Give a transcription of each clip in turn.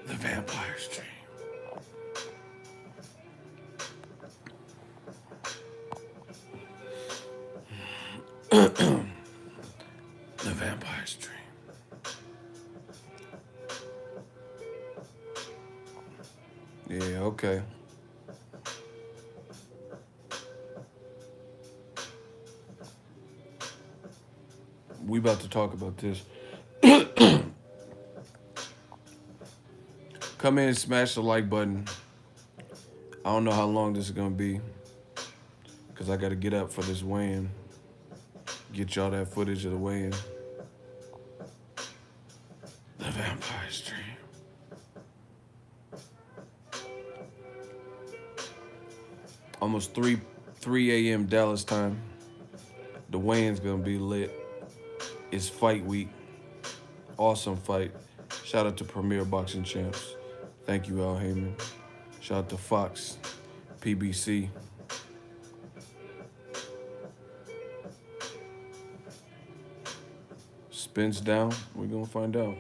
The vampire stream. The vampire stream. Yeah, okay. We about to talk about this. Come in and smash the like button. I don't know how long this is gonna be, because I gotta get up for this weigh-in. Get y'all that footage of the weigh-in. The vampire stream. Almost 3 a.m. Dallas time. The weigh-in's gonna be lit. It's fight week. Awesome fight. Shout out to Premier Boxing Champs. Thank you, Al Heyman. Shout out to Fox, PBC. Spence down. We're gonna find out.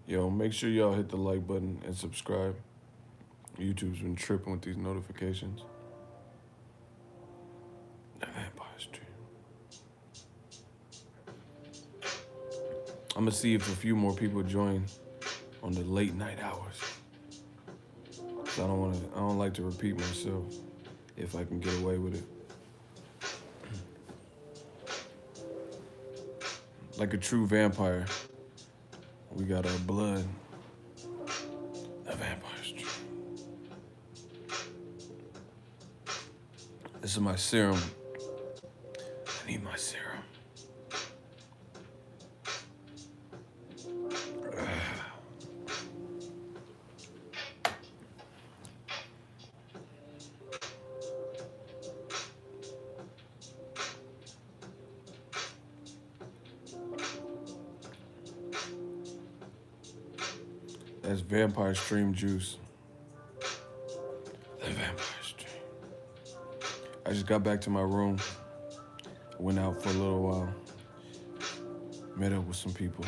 Yo, make sure y'all hit the like button and subscribe. YouTube's been tripping with these notifications. The vampire stream. I'm gonna see if a few more people join on the late night hours. I don't like to repeat myself if I can get away with it. Like a true vampire, we got our blood. The vampire stream. This is my serum. I need my serum. That's vampire stream juice. The vampire stream. I just got back to my room. Went out for a little while. Met up with some people.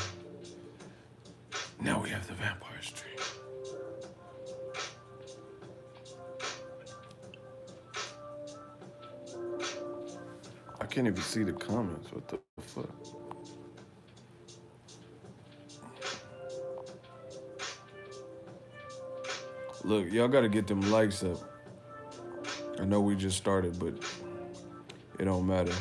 Now we have the vampire stream. I can't even see the comments. What the fuck? Look, y'all gotta get them likes up. I know we just started, but it don't matter.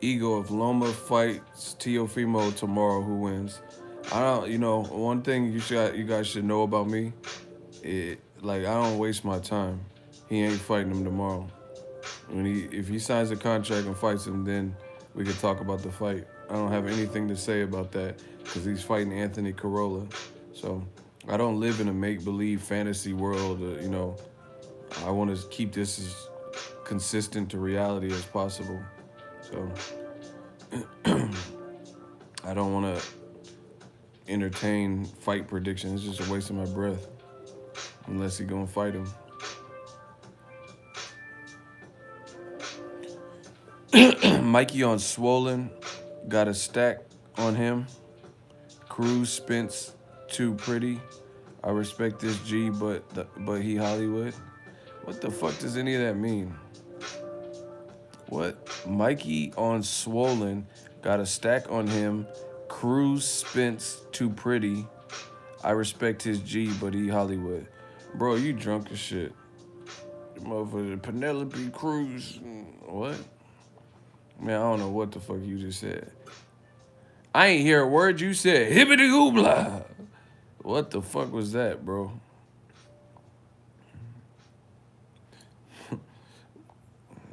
Ego, if Loma fights Teofimo tomorrow, who wins? I don't, one thing you guys should know about me, I don't waste my time. He ain't fighting him tomorrow. If he signs a contract and fights him, then we could talk about the fight. I don't have anything to say about that because he's fighting Anthony Corolla. So I don't live in a make-believe fantasy world. I want to keep this as consistent to reality as possible. So I don't want to entertain fight predictions. It's just a waste of my breath unless he's going to fight him. Mikey on swollen, got a stack on him. Cruz, Spence, too pretty. I respect this G, but he Hollywood. What the fuck does any of that mean? What? Mikey on swollen, got a stack on him. Cruz, Spence, too pretty. I respect his G, but he Hollywood. Bro, you drunk as shit. Motherfucker, Penelope Cruz. What? Man, I don't know what the fuck you just said. I ain't hear a word you said. Hibbity hoobla. What the fuck was that, bro? I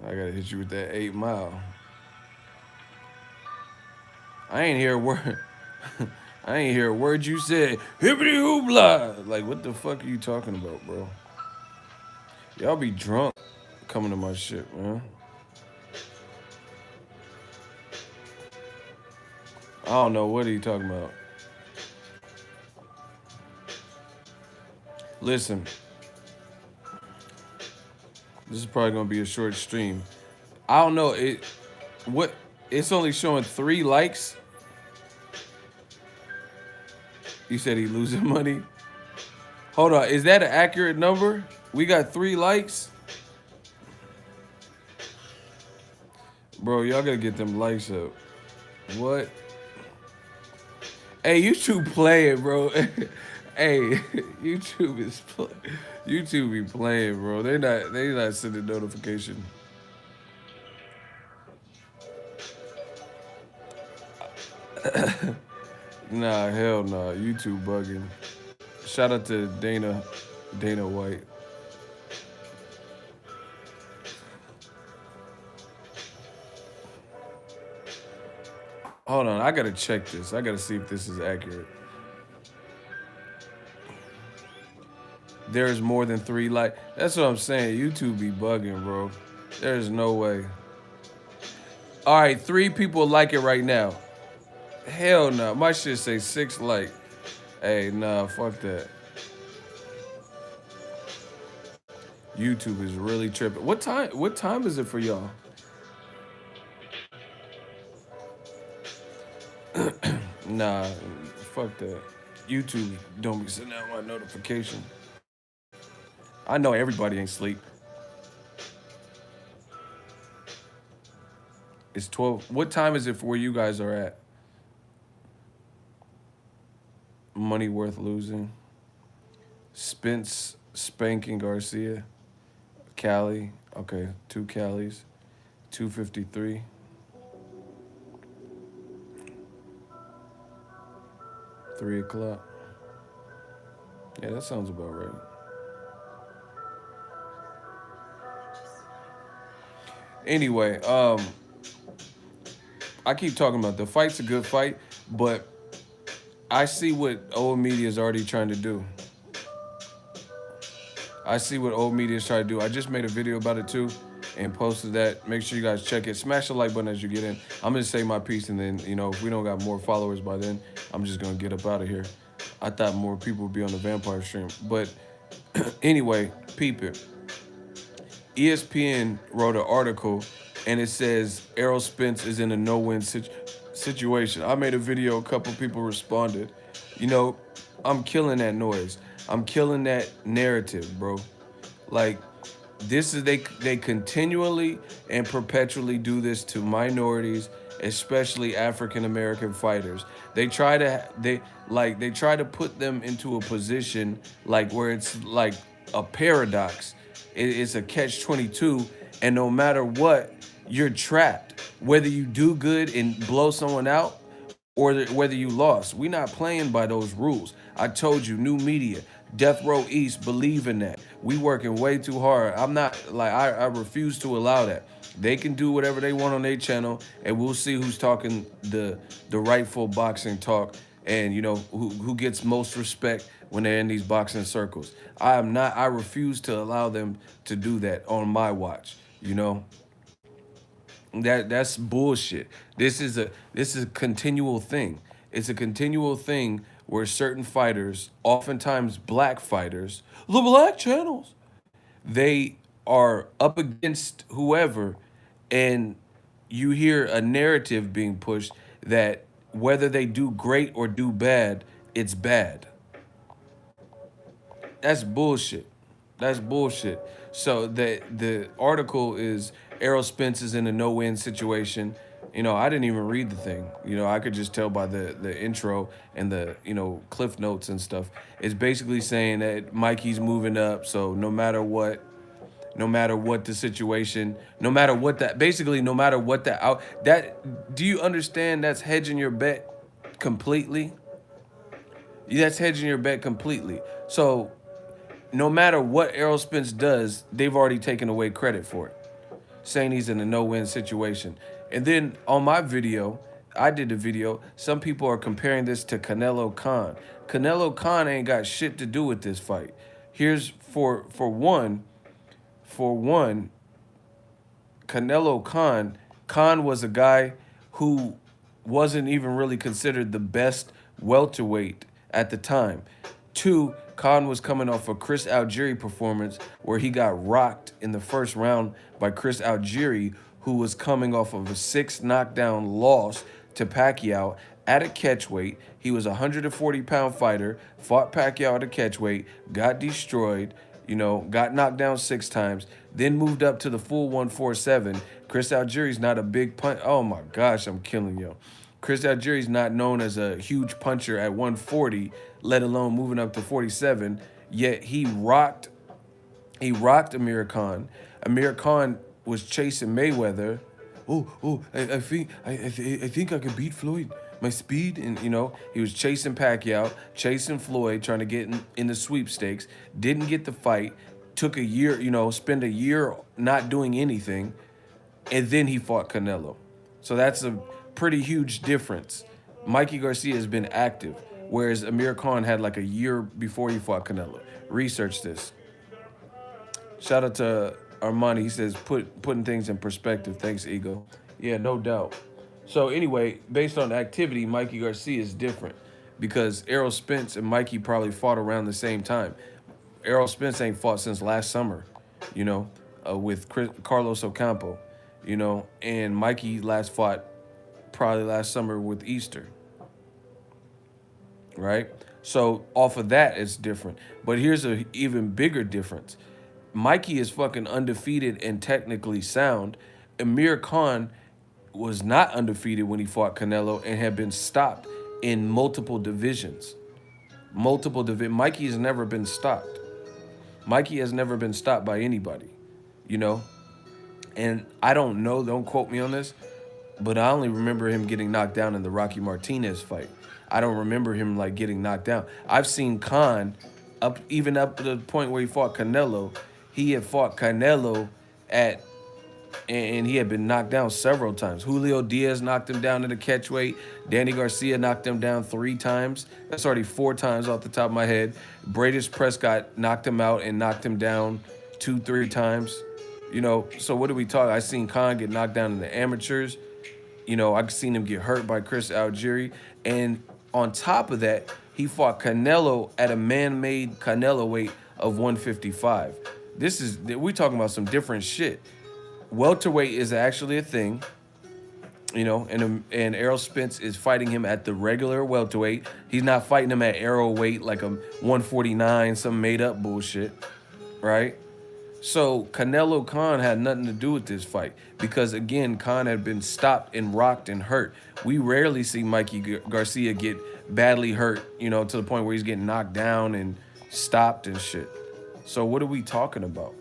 gotta hit you with that 8 Mile. I ain't hear a word. I ain't hear a word you said. Hibbity hoobla. Like, what the fuck are you talking about, bro? Y'all be drunk coming to my shit, man. I don't know what he talking about. Listen, this is probably gonna be a short stream. I don't know it. What? It's only showing 3 likes. You said he losing money. Hold on, is that an accurate number? We got 3 likes, bro. Y'all gotta get them likes up. What? Hey, YouTube playing, bro. Hey, YouTube is YouTube be playing, bro. They not sending notification. Nah, hell nah. YouTube bugging. Shout out to Dana White. Hold on, I gotta check this. I gotta see if this is accurate. There's more than 3 likes. That's what I'm saying. YouTube be bugging, bro. There's no way. All right, 3 people like it right now. Hell no. My shit say 6 likes. Hey, nah, fuck that. YouTube is really tripping. What time? What time is it for y'all? Nah, fuck that. YouTube don't be sending out my notification. I know everybody ain't sleep. It's 12. What time is it for where you guys are at? Money worth losing. Spence spanking Garcia. Cali. Okay, 2 Calis. 253. $3 o'clock. Yeah, that sounds about right. Anyway, I keep talking about the fight's a good fight, but I see what old media is already trying to do. I see what old media is trying to do. I just made a video about it too and posted that. Make sure you guys check it. Smash the like button as you get in. I'm going to say my piece, and then, you know, if we don't got more followers by then, I'm just going to get up out of here. I thought more people would be on the vampire stream. But anyway, peep it. ESPN wrote an article, and it says Errol Spence is in a no-win situation. I made a video. A couple people responded. You know, I'm killing that noise. I'm killing that narrative, bro. Like, this is they continually and perpetually do this to minorities, especially African American fighters. They try to put them into a position like where it's like a paradox. It's a catch-22, and no matter what, you're trapped. Whether you do good and blow someone out, or whether you lost. We're not playing by those rules. I told you, new media, Death Row East, believe in that. We working way too hard. I'm not, like, I refuse to allow that. They can do whatever they want on their channel, and we'll see who's talking the rightful boxing talk, and, you know, who gets most respect when they're in these boxing circles. I refuse to allow them to do that on my watch, you know? That's bullshit. This is a continual thing. It's a continual thing where certain fighters, oftentimes black fighters, the black channels, they are up against whoever, and you hear a narrative being pushed that whether they do great or do bad, it's bad. That's bullshit. That's bullshit. So the article is Errol Spence is in a no-win situation. You know, I didn't even read the thing. You know, I could just tell by the intro and the, you know, cliff notes and stuff. It's basically saying that Mikey's moving up, so no matter what the situation, no matter what that, basically no matter what the out, that, do you understand that's hedging your bet completely? That's hedging your bet completely. So no matter what Errol Spence does, they've already taken away credit for it, saying he's in a no-win situation. And then on my video, I did the video, some people are comparing this to Canelo Khan. Canelo Khan ain't got shit to do with this fight. Here's for one, Canelo Khan was a guy who wasn't even really considered the best welterweight at the time. 2, Khan was coming off a Chris Algieri performance where he got rocked in the first round by Chris Algieri, who was coming off of a 6 knockdown loss to Pacquiao at a catchweight. He was a 140-pound fighter, fought Pacquiao at a catchweight, got destroyed, got knocked down 6 times, then moved up to the full 147. Chris Algieri's not a big punch. Oh my gosh, I'm killing you. Chris Algieri's not known as a huge puncher at 140, let alone moving up to 47. Yet he rocked Amir Khan. Amir Khan was chasing Mayweather. I think I can beat Floyd. My speed, and he was chasing Pacquiao, chasing Floyd, trying to get in the sweepstakes. Didn't get the fight. Took a year, spend a year not doing anything, and then he fought Canelo. So that's a pretty huge difference. Mikey Garcia has been active, whereas Amir Khan had like a year before he fought Canelo. Research this. Shout out to Armani. He says, putting things in perspective. Thanks, Ego. Yeah, no doubt. So anyway, based on activity, Mikey Garcia is different because Errol Spence and Mikey probably fought around the same time. Errol Spence ain't fought since last summer, with Carlos Ocampo, and Mikey last fought probably last summer with Easter, right? So off of that, it's different. But here's an even bigger difference. Mikey is fucking undefeated and technically sound. Amir Khan was not undefeated when he fought Canelo and had been stopped in multiple divisions. Mikey has never been stopped. Mikey has never been stopped by anybody, And I don't know, don't quote me on this, but I only remember him getting knocked down in the Rocky Martinez fight. I don't remember him like getting knocked down. I've seen Khan even up to the point where he fought Canelo. He had fought Canelo and he had been knocked down several times. Julio Diaz knocked him down in the catchweight. Danny Garcia knocked him down 3 times. That's already 4 times off the top of my head. Bradis Prescott knocked him out and knocked him down 2-3 times. So what are we talking? I seen Khan get knocked down in the amateurs. I've seen him get hurt by Chris Algieri. And on top of that, he fought Canelo at a man-made Canelo weight of 155. We're talking about some different shit. Welterweight is actually a thing, and Errol Spence is fighting him at the regular welterweight. He's not fighting him at arrow weight like a 149, some made up bullshit, right? So Canelo Khan had nothing to do with this fight because, again, Khan had been stopped and rocked and hurt. We rarely see Mikey Garcia get badly hurt, to the point where he's getting knocked down and stopped and shit. So what are we talking about?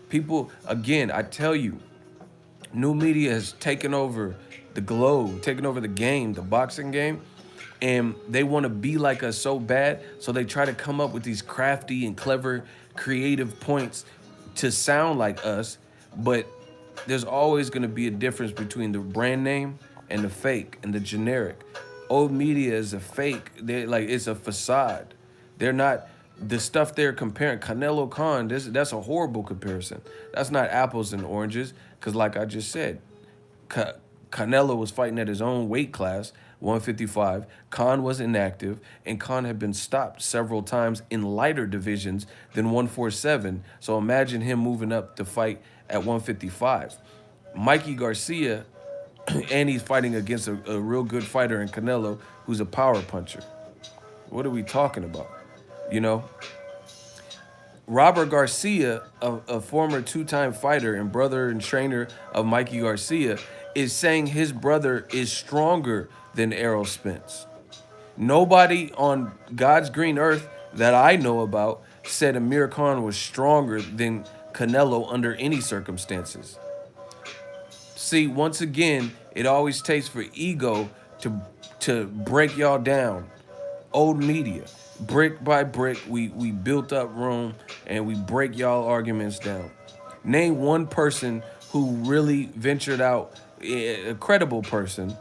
People, again, I tell you, new media has taken over the globe, taken over the game, the boxing game, and they want to be like us so bad, so they try to come up with these crafty and clever, creative points to sound like us, but there's always going to be a difference between the brand name and the fake and the generic. Old media is a fake. It's a facade. They're not... The stuff they're comparing, Canelo Khan, that's a horrible comparison. That's not apples and oranges, because like I just said, Canelo was fighting at his own weight class, 155. Khan was inactive, and Khan had been stopped several times in lighter divisions than 147. So imagine him moving up to fight at 155. Mikey Garcia, and he's fighting against a real good fighter in Canelo, who's a power puncher. What are we talking about? Robert Garcia, a former 2-time fighter and brother and trainer of Mikey Garcia, is saying his brother is stronger than Errol Spence. Nobody on God's green earth that I know about said Amir Khan was stronger than Canelo under any circumstances. See, once again, it always takes for ego to break y'all down. Old media. Brick by brick, we built up Rome, and we break y'all arguments down. Name one person who really ventured out, a credible person,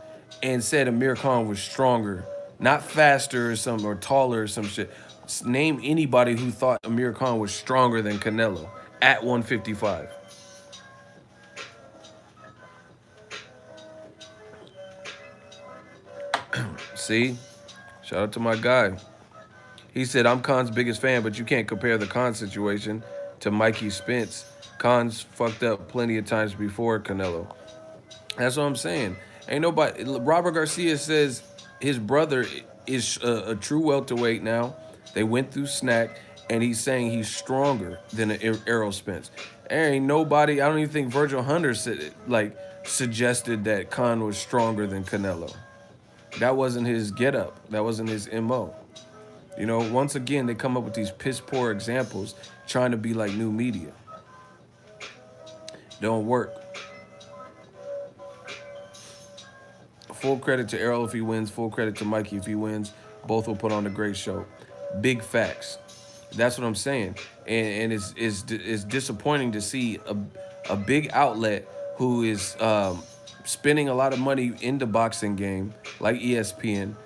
and said Amir Khan was stronger, not faster or taller or some shit. Name anybody who thought Amir Khan was stronger than Canelo at 155. See? Shout out to my guy. He said, I'm Khan's biggest fan, but you can't compare the Khan situation to Mikey Spence. Khan's fucked up plenty of times before Canelo. That's what I'm saying. Ain't nobody. Robert Garcia says his brother is a true welterweight now. They went through snack, and he's saying he's stronger than Errol Spence. There ain't nobody. I don't even think Virgil Hunter said suggested that Khan was stronger than Canelo. That wasn't his get up. That wasn't his mo. You know, once again, they come up with these piss poor examples trying to be like new media. Don't work. Full credit to Errol if he wins. Full credit to Mikey if he wins. Both will put on a great show. Big facts. That's what I'm saying. And it's disappointing to see a big outlet who is spending a lot of money in the boxing game, like ESPN,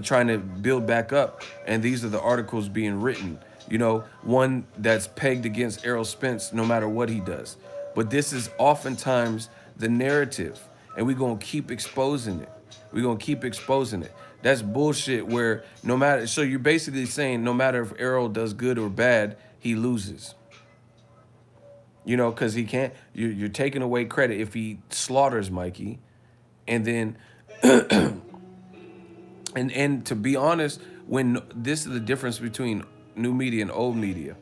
trying to build back up. And these are the articles being written. You know, one that's pegged against Errol Spence no matter what he does. But this is oftentimes the narrative. And we're going to keep exposing it. We're going to keep exposing it. That's bullshit where no matter... So you're basically saying no matter if Errol does good or bad, he loses. You know, because he can't... You're taking away credit if he slaughters Mikey. And then... and to be honest, when this is the difference between new media and old media,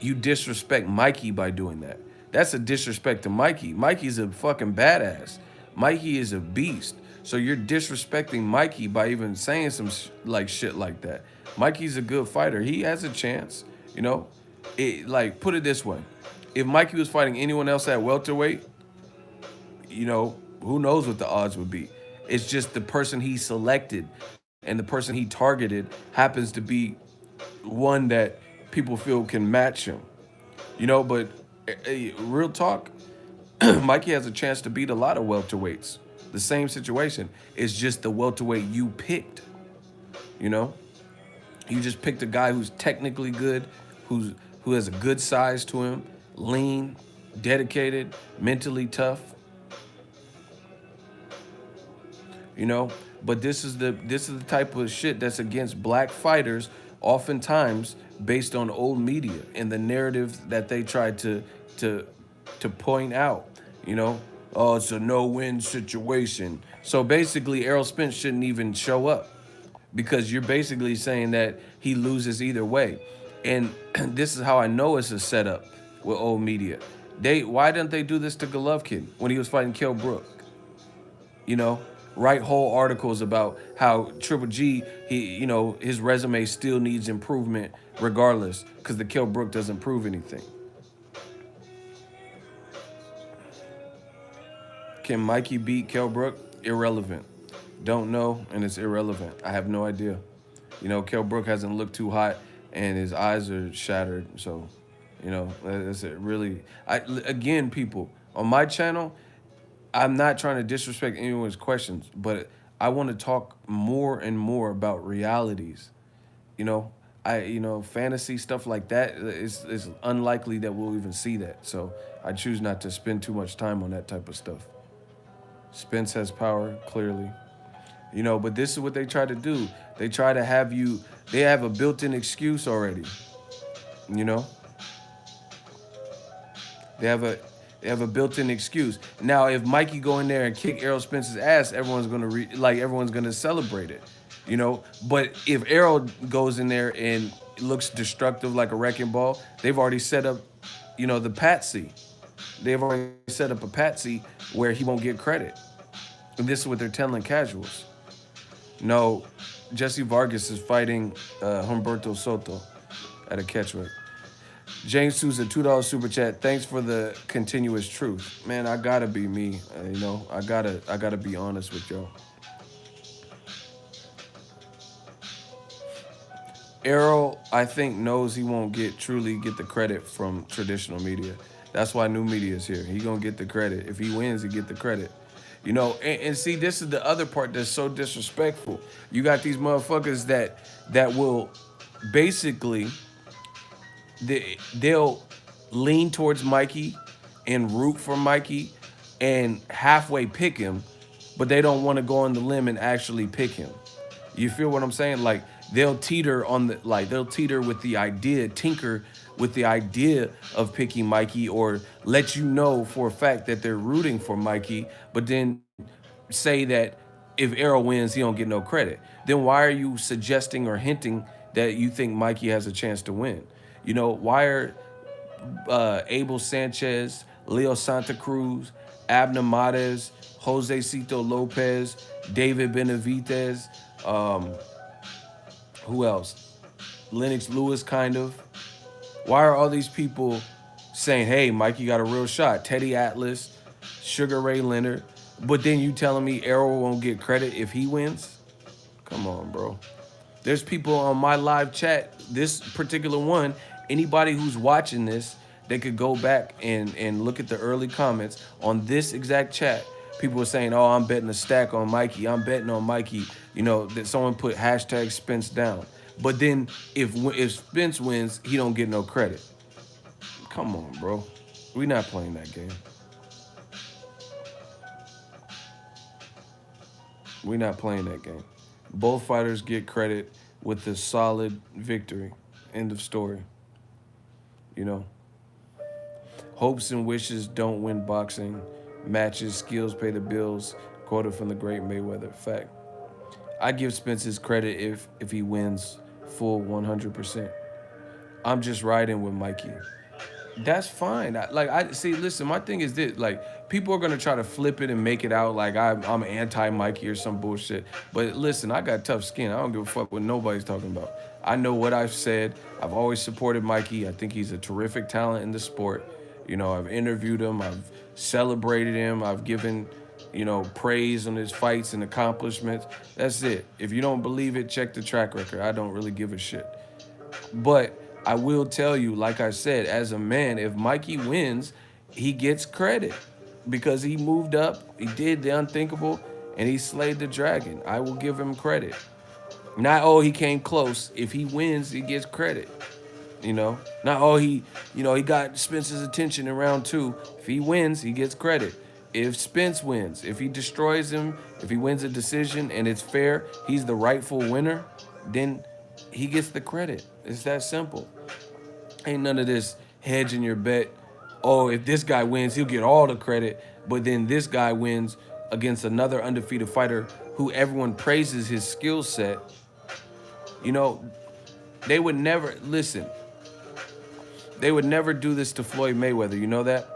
you disrespect Mikey by doing that. That's a disrespect to Mikey. Mikey's a fucking badass. Mikey is a beast. So you're disrespecting Mikey by even saying some shit like that. Mikey's a good fighter. He has a chance, you know? Put it this way. If Mikey was fighting anyone else at welterweight, you know, who knows what the odds would be. It's just the person he selected and the person he targeted happens to be one that people feel can match him. You know, but real talk, Mikey has a chance to beat a lot of welterweights. The same situation. It's just the welterweight you picked. You know? You just picked a guy who's technically good, who has a good size to him, lean, dedicated, mentally tough. You know? But this is the type of shit that's against black fighters, oftentimes based on old media and the narrative that they try to point out. You know, oh, it's a no-win situation. So basically, Errol Spence shouldn't even show up because you're basically saying that he loses either way. And this is how I know it's a setup with old media. Why didn't they do this to Golovkin when he was fighting Kell Brook? You know, write whole articles about how Triple G, his resume still needs improvement regardless because the Kell Brook doesn't prove anything. Can Mikey beat Kell Brook? Irrelevant. Don't know, and it's irrelevant. I have no idea. You know, Kell Brook hasn't looked too hot, and his eyes are shattered. So, you know, that's it. Really, again, people on my channel, I'm not trying to disrespect anyone's questions, but I want to talk more and more about realities. You know, fantasy stuff like that is unlikely that we'll even see that. So I choose not to spend too much time on that type of stuff. Spence has power, clearly. You know, but this is what they try to do. They try to have you, they have a built-in excuse already. You know? They have a built-in excuse. Now, if Mikey go in there and kick Errol Spence's ass, everyone's gonna celebrate it. You know? But if Errol goes in there and looks destructive like a wrecking ball, they've already set up, the patsy. They've already set up a patsy where he won't get credit. And this is what they're telling casuals. No, Jesse Vargas is fighting Humberto Soto at a catchweight. James Sousa, $2 super chat. Thanks for the continuous truth. Man, I gotta be me. I gotta be honest with y'all. Errol, I think, knows he won't truly get the credit from traditional media. That's why new media is here. He gonna get the credit. If he wins, he get the credit. And see, this is the other part that's so disrespectful. You got these motherfuckers that will basically, they'll lean towards Mikey and root for Mikey and halfway pick him, but they don't want to go on the limb and actually pick him. You feel what I'm saying? Like, they'll teeter on the like they'll teeter with the idea, tinker with the idea of picking Mikey, or let you know for a fact that they're rooting for Mikey, but then say that if Errol wins, he don't get no credit. Then why are you suggesting or hinting that you think Mikey has a chance to win? You know, why are Abel Sanchez, Leo Santa Cruz, Abner Mares, Jose Cito Lopez, David Benavidez, um, who else? Lennox Lewis, kind of. Why are all these people saying, hey, Mikey got a real shot? Teddy Atlas, Sugar Ray Leonard. But then you telling me Errol won't get credit if he wins? Come on, bro. There's people on my live chat, this particular one, anybody who's watching this, they could go back and look at the early comments on this exact chat. People were saying, oh, I'm betting a stack on Mikey. I'm betting on Mikey. You know, that someone put hashtag Spence down. But then if Spence wins, he don't get no credit. Come on, bro. We not playing that game. We not playing that game. Both fighters get credit with a solid victory. End of story. You know, hopes and wishes don't win boxing. Matches, skills pay the bills. Quoted from the great Mayweather. Fact. I give Spence his credit if he wins full 100%. I'm just riding with Mikey. That's fine. I see. Listen, my thing is this: like, people are gonna try to flip it and make it out like I'm anti Mikey or some bullshit. But listen, I got tough skin. I don't give a fuck what nobody's talking about. I know what I've said. I've always supported Mikey. I think he's a terrific talent in the sport. You know, I've interviewed him. I've celebrated him. I've given, praise on his fights and accomplishments. That's it. If you don't believe it, check the track record. I don't really give a shit. But I will tell you, like I said, as a man, if Mikey wins, he gets credit because he moved up, he did the unthinkable, and he slayed the dragon. I will give him credit. Not, oh, he came close. If he wins, he gets credit. Not, oh, he got Spence's attention in round 2. If he wins, he gets credit. If Spence wins, if he destroys him, if he wins a decision and it's fair, he's the rightful winner, then he gets the credit. It's that simple. Ain't none of this hedging your bet. Oh, if this guy wins, he'll get all the credit. But then this guy wins against another undefeated fighter who everyone praises his skill set. They would never, listen, they would never do this to Floyd Mayweather. You know that?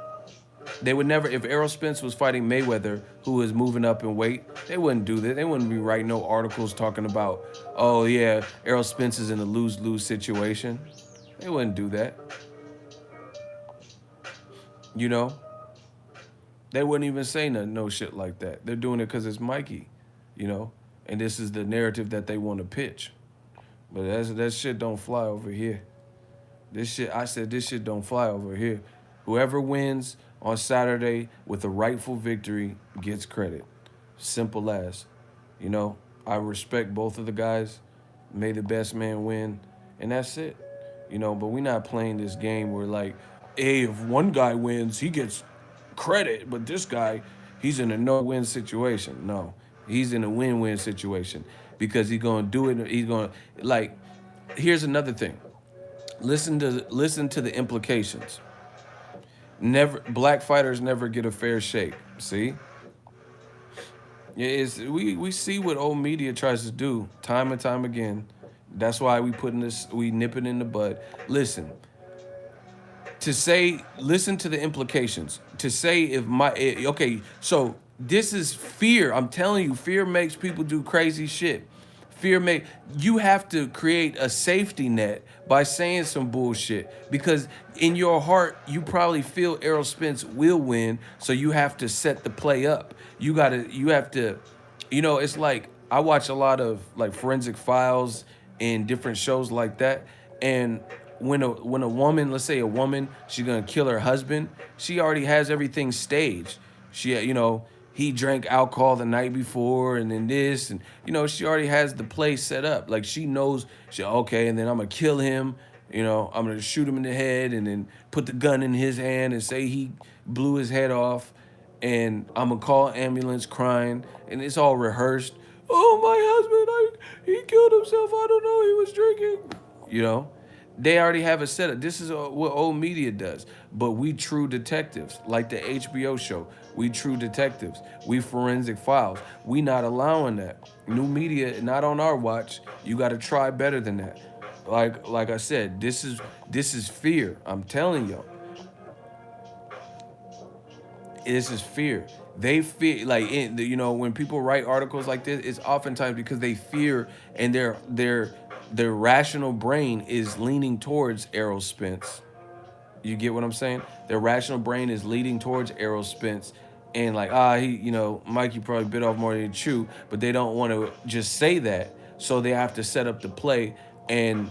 They would never, if Errol Spence was fighting Mayweather, who is moving up in weight, they wouldn't do that. They wouldn't be writing no articles talking about, oh yeah, Errol Spence is in a lose-lose situation. They wouldn't do that. They wouldn't even say no shit like that. They're doing it because it's Mikey, and this is the narrative that they want to pitch. But that shit don't fly over here. This shit don't fly over here. Whoever wins on Saturday with a rightful victory gets credit. Simple as. I respect both of the guys. May the best man win. And that's it. But we're not playing this game where, like, hey, if one guy wins, he gets credit, but this guy, he's in a no-win situation. No, he's in a win-win situation because he's going to do it. He's going to, like, here's another thing. Listen to the implications. Black fighters never get a fair shake. See? We see what old media tries to do time and time again. That's why we nip it in the bud. Listen to the implications. To say so this is fear. I'm telling you, fear makes people do crazy shit. You have to create a safety net by saying some bullshit because in your heart you probably feel Errol Spence will win, so you have to set the play up. You have to, it's like I watch a lot of like Forensic Files and different shows like that, and when a woman, let's say a woman, she's gonna kill her husband, she already has everything staged. He drank alcohol the night before and then this, and she already has the play set up. Like she knows, and then I'm gonna kill him, I'm gonna shoot him in the head and then put the gun in his hand and say he blew his head off, and I'm gonna call an ambulance crying, and it's all rehearsed. oh, my husband, he killed himself. I don't know. He was drinking. You know, they already have a setup. This is what old media does. But we true detectives, like the HBO show. We true detectives. We forensic files. We not allowing that. New media, not on our watch. You got to try better than that. Like I said, this is fear. I'm telling y'all. This is fear. They fear, like when people write articles like this, it's oftentimes because they fear, and their rational brain is leaning towards Errol Spence. You get what I'm saying? Their rational brain is leading towards Errol Spence, and like Mikey probably bit off more than he chewed, but they don't want to just say that, so they have to set up the play and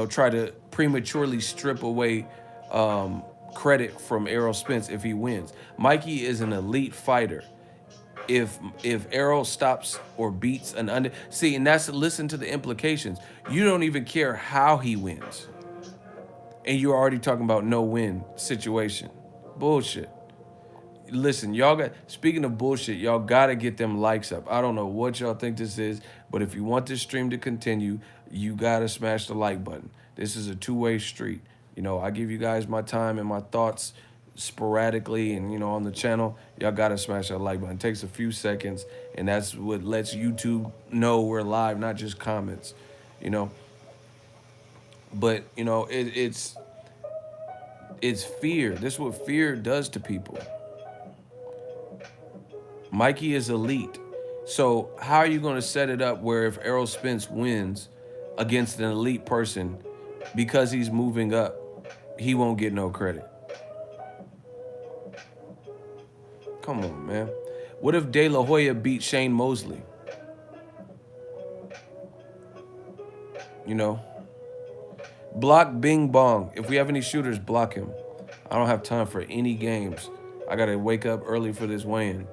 try to prematurely strip away credit from Errol Spence if he wins. Mikey is an elite fighter. If Errol stops or beats an under, see, and that's, listen to the implications. You don't even care how he wins, and you're already talking about no win situation. Bullshit. Listen, y'all got, speaking of bullshit, y'all gotta get them likes up. I don't know what y'all think this is, but if you want this stream to continue, you gotta smash the like button. This is a two-way street. I give you guys my time and my thoughts sporadically, and on the channel, y'all gotta smash that like button. It takes a few seconds, and that's what lets YouTube know we're live, not just comments. you know but it's fear. This is what fear does to people. Mikey is elite. So how are you going to set it up where if Errol Spence wins against an elite person, because he's moving up, he won't get no credit? Come on, man. What if De La Hoya beat Shane Mosley? Block Bing Bong. If we have any shooters, block him. I don't have time for any games. I got to wake up early for this weigh-in.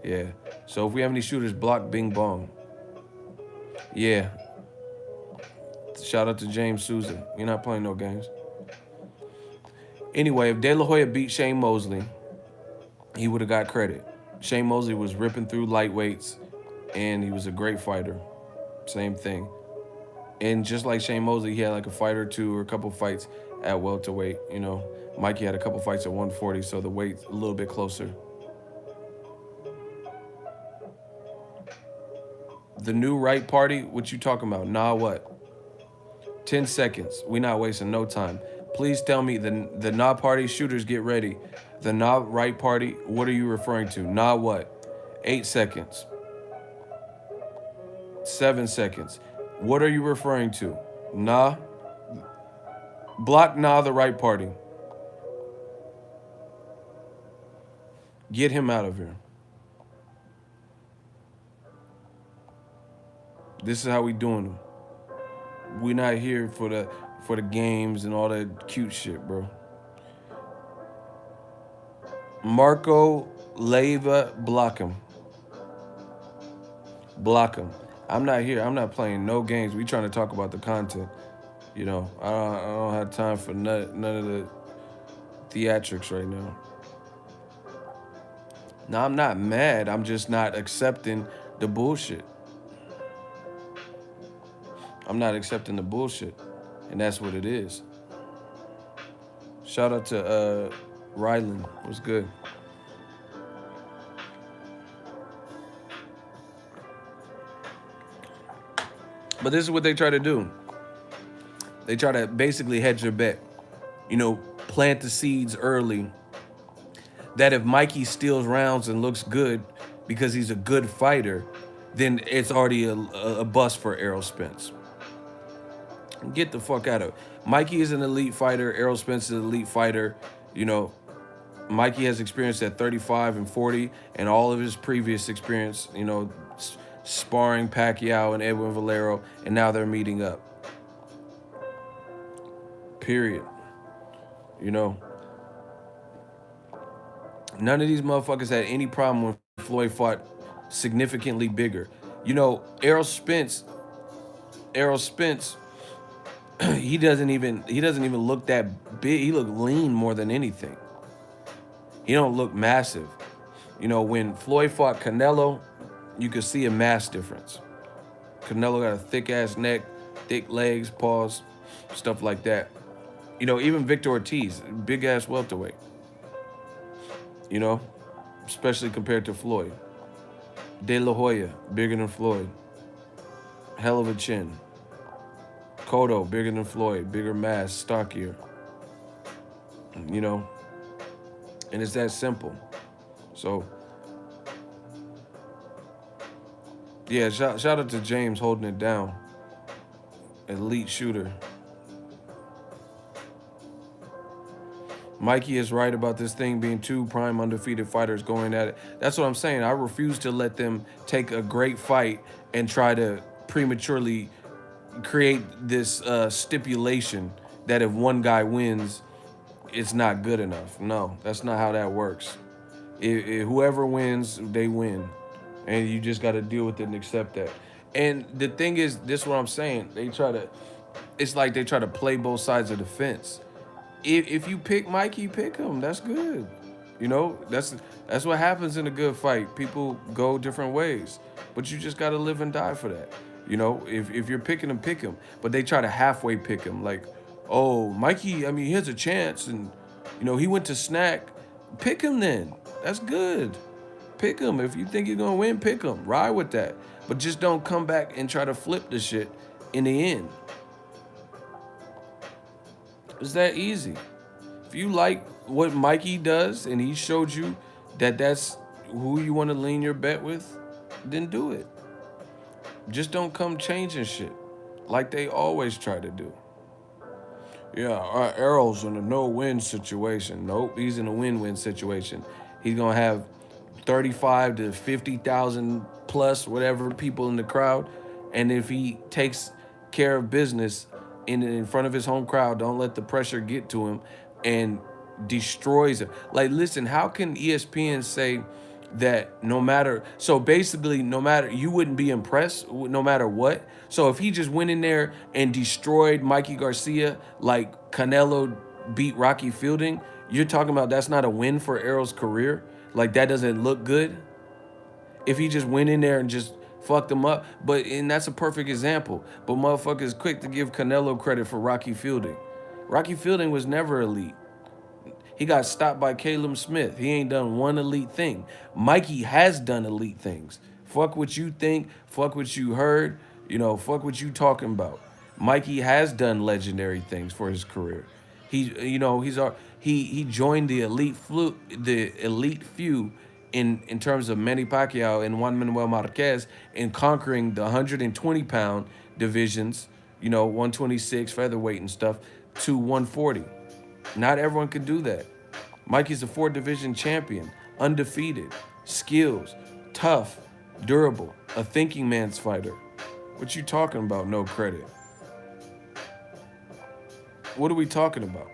Yeah. So if we have any shooters, block Bing Bong. Yeah. Shout out to James Souza. You're not playing no games. Anyway, if De La Hoya beat Shane Mosley, he would have got credit. Shane Mosley was ripping through lightweights, and he was a great fighter. Same thing. And just like Shane Mosley, he had like a fight or two or a couple fights at welterweight. Mikey had a couple fights at 140, so the weight's a little bit closer. The new right party, what you talking about? Nah, what? 10 seconds. We not wasting no time. Please tell me the nah party shooters, get ready. The nah right party, what are you referring to? Nah what? 8 seconds. 7 seconds. What are you referring to? Nah. Block nah the right party. Get him out of here. This is how we doing them. We not here for the games and all that cute shit, bro. Marco Leyva, block him. Block him. I'm not here. I'm not playing no games. We trying to talk about the content. I don't have time for none of the theatrics right now. Now, I'm not mad. I'm just not accepting the bullshit. I'm not accepting the bullshit. And that's what it is. Shout out to Rylan. What's good? But this is what they try to do. They try to basically hedge their bet. Plant the seeds early that if Mikey steals rounds and looks good because he's a good fighter, then it's already a bust for Errol Spence. Get the fuck out of it. Mikey is an elite fighter. Errol Spence is an elite fighter. Mikey has experience at 35 and 40, and all of his previous experience, sparring Pacquiao and Edwin Valero, and now they're meeting up. Period. None of these motherfuckers had any problem when Floyd fought significantly bigger. Errol Spence, he doesn't even look that big. He look lean more than anything. He don't look massive. When Floyd fought Canelo, you could see a mass difference. Canelo got a thick ass neck, thick legs, paws, stuff like that. You know, even Victor Ortiz, big ass welterweight. You know, especially compared to Floyd. De La Hoya, bigger than Floyd. Hell of a chin. Cotto, bigger than Floyd, bigger mass, stockier. You know, and it's that simple. So, yeah, shout out to James holding it down. Elite shooter. Mikey is right about this thing being two prime undefeated fighters going at it. That's what I'm saying. I refuse to let them take a great fight and try to prematurely create this stipulation that if one guy wins, it's not good enough. No, that's not how that works. Whoever wins, they win. And you just got to deal with it and accept that. And the thing is, this is what I'm saying. It's like they try to play both sides of the fence. If you pick Mikey, pick him. That's good. You know, that's what happens in a good fight. People go different ways, but you just got to live and die for that. You know, if you're picking him, pick him. But they try to halfway pick him. Like, oh, Mikey, I mean, he has a chance. And, you know, he went to snack. Pick him then. That's good. Pick him. If you think you're going to win, pick him. Ride with that. But just don't come back and try to flip the shit in the end. It's that easy. If you like what Mikey does and he showed you that that's who you want to lean your bet with, then do it. Just don't come changing shit like they always try to do. Yeah, Errol's in a no-win situation. Nope, he's in a win-win situation. He's going to have 35 to 50,000 plus whatever people in the crowd. And if he takes care of business in front of his home crowd, don't let the pressure get to him and destroys him. Like, listen, how can ESPN say that no matter, so basically no matter, you wouldn't be impressed no matter what? So if he just went in there and destroyed Mikey Garcia like Canelo beat Rocky Fielding, you're talking about that's not a win for Errol's career? Like, that doesn't look good? If he just went in there and just fucked him up. And that's a perfect example. But motherfuckers quick to give Canelo credit for Rocky Fielding. Rocky Fielding was never elite. He got stopped by Caleb Smith. He ain't done one elite thing. Mikey has done elite things. Fuck what you think. Fuck what you heard. You know, fuck what you talking about. Mikey has done legendary things for his career. He joined the elite few in terms of Manny Pacquiao and Juan Manuel Marquez in conquering the 120-pound divisions, you know, 126 featherweight and stuff, to 140. Not everyone could do that. Mikey's a 4-division champion, undefeated, skills, tough, durable, a thinking man's fighter. What you talking about, no credit? What are we talking about?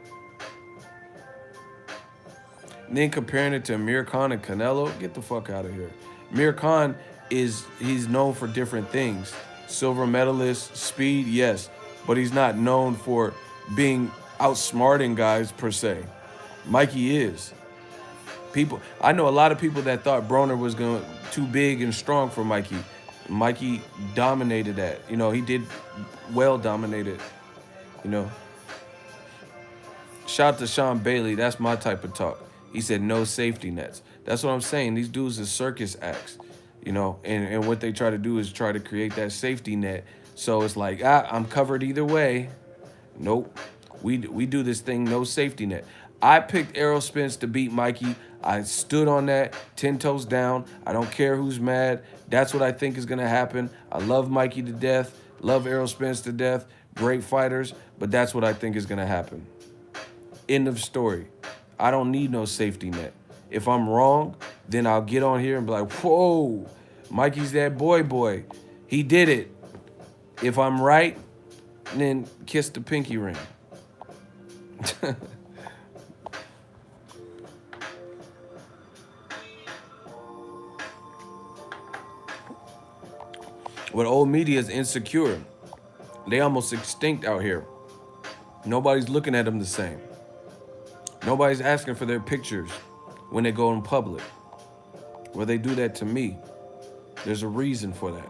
And then comparing it to Amir Khan and Canelo, get the fuck out of here. Amir Khan he's known for different things. Silver medalist, speed, yes. But he's not known for being outsmarting guys per se. Mikey is. I know a lot of people that thought Broner was too big and strong for Mikey. Mikey dominated that. You know, he did well dominate it. You know. Shout out to Sean Bailey. That's my type of talk. He said no safety nets. That's what I'm saying. These dudes are circus acts, you know, and what they try to do is try to create that safety net. So it's like, I'm covered either way. Nope. We do this thing, no safety net. I picked Errol Spence to beat Mikey. I stood on that 10 toes down. I don't care who's mad. That's what I think is going to happen. I love Mikey to death. Love Errol Spence to death. Great fighters. But that's what I think is going to happen. End of story. I don't need no safety net. If I'm wrong, then I'll get on here and be like, whoa, Mikey's that boy. He did it. If I'm right, then kiss the pinky ring. But old media is insecure. They almost extinct out here. Nobody's looking at them the same. Nobody's asking for their pictures when they go in public. Well, they do that to me. There's a reason for that.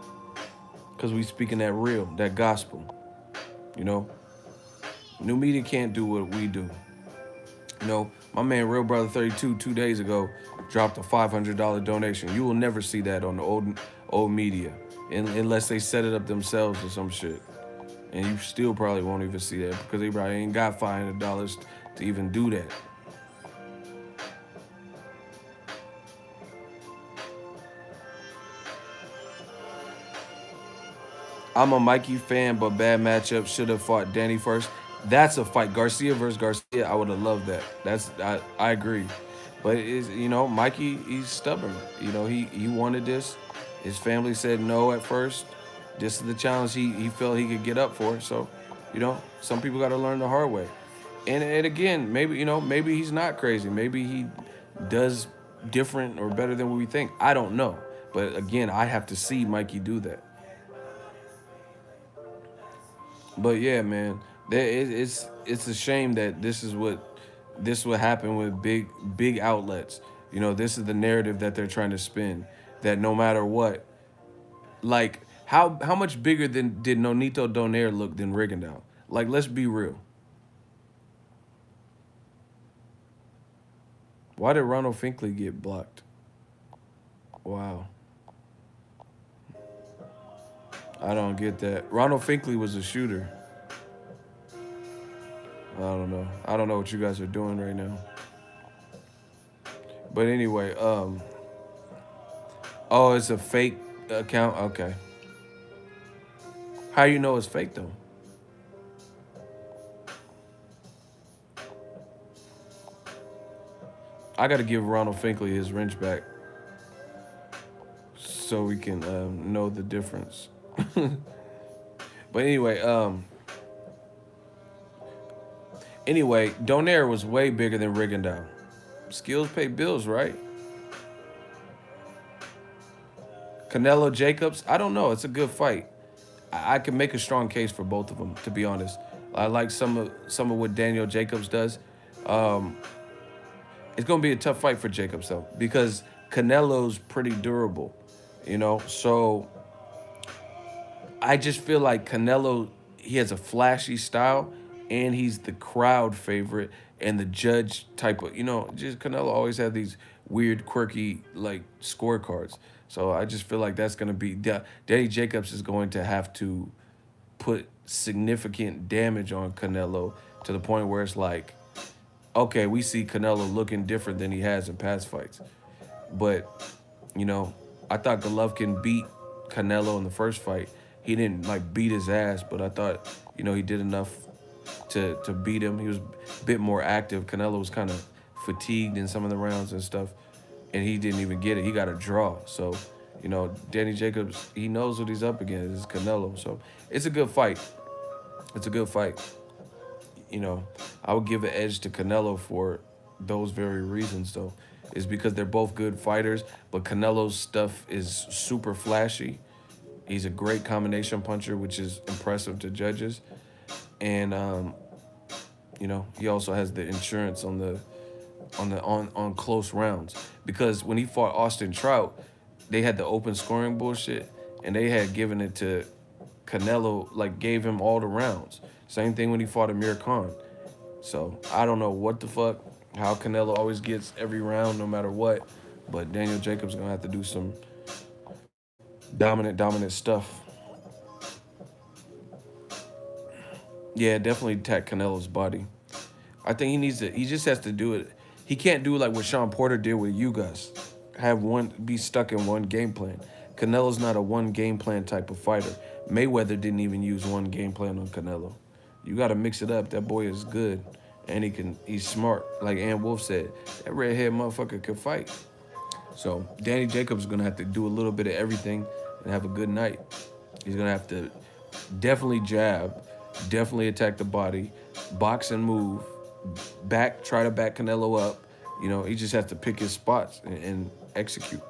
because we speaking that real, that gospel. You know, new media can't do what we do. You know, my man Real Brother 32 2 days ago dropped a $500 donation. You will never see that on the old media, unless they set it up themselves or some shit. And you still probably won't even see that because they probably ain't got $500 to even do that. I'm a Mikey fan, but bad matchup. Should have fought Danny first. That's a fight. Garcia versus Garcia. I would have loved that. I agree. But is Mikey, he's stubborn. He wanted this. His family said no at first. This is the challenge he felt he could get up for. So, some people got to learn the hard way. And again, maybe he's not crazy. Maybe he does different or better than what we think. I don't know. But again, I have to see Mikey do that. But yeah, man, it's a shame that this would happen with big outlets. This is the narrative that they're trying to spin. That no matter what, like how much bigger than did Nonito Donaire look than Rigondeaux? Like, let's be real. Why did Ronald Finkley get blocked? Wow, I don't get that. Ronald Finkley was a shooter. I don't know. I don't know what you guys are doing right now. But anyway, oh, it's a fake account. Okay. How you know it's fake though? I got to give Ronald Finkley his wrench back so we can know the difference. But anyway, Donaire was way bigger than Rigondeaux. Skills pay bills, right? Canelo Jacobs, I don't know. It's a good fight. I can make a strong case for both of them, to be honest. I like some of what Daniel Jacobs does. Um, it's gonna be a tough fight for Jacobs though, because Canelo's pretty durable, So I just feel like Canelo, he has a flashy style, and he's the crowd favorite and the judge type of, just Canelo always had these weird, quirky like scorecards. So I just feel like that's gonna be Danny Jacobs is going to have to put significant damage on Canelo to the point where it's like, okay, we see Canelo looking different than he has in past fights. But, you know, I thought Golovkin beat Canelo in the first fight. He didn't like beat his ass, but I thought, he did enough to beat him. He was a bit more active. Canelo was kind of fatigued in some of the rounds and stuff, and he didn't even get it. He got a draw. So, Danny Jacobs, he knows what he's up against. It's Canelo. So it's a good fight. It's a good fight. I would give an edge to Canelo for those very reasons, though. Is because they're both good fighters, but Canelo's stuff is super flashy. He's a great combination puncher, which is impressive to judges. And he also has the insurance on close rounds. Because when he fought Austin Trout, they had the open scoring bullshit, and they had given it to Canelo, like gave him all the rounds. Same thing when he fought Amir Khan. So I don't know what the fuck, how Canelo always gets every round no matter what, but Daniel Jacobs gonna have to do some dominant stuff. Yeah, definitely attack Canelo's body. I think he just has to do it. He can't do like what Sean Porter did with you guys. Be stuck in one game plan. Canelo's not a one game plan type of fighter. Mayweather didn't even use one game plan on Canelo. You got to mix it up. That boy is good, and he's smart. Like Ann Wolf said, that redhead motherfucker can fight. So Danny Jacobs is gonna have to do a little bit of everything and have a good night. He's gonna have to definitely jab, definitely attack the body, box and move, try to back Canelo up. He just has to pick his spots and execute.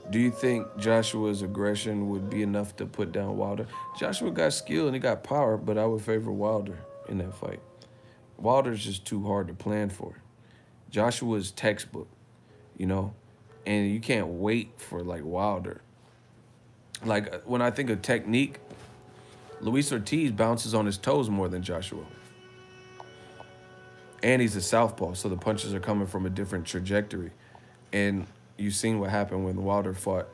Do you think Joshua's aggression would be enough to put down Wilder? Joshua got skill and he got power, but I would favor Wilder in that fight. Wilder's just too hard to plan for. Joshua's textbook. you know, and you can't wait for like Wilder. Like when I think of technique, Luis Ortiz bounces on his toes more than Joshua, and he's a southpaw, so the punches are coming from a different trajectory. And you've seen what happened when Wilder fought,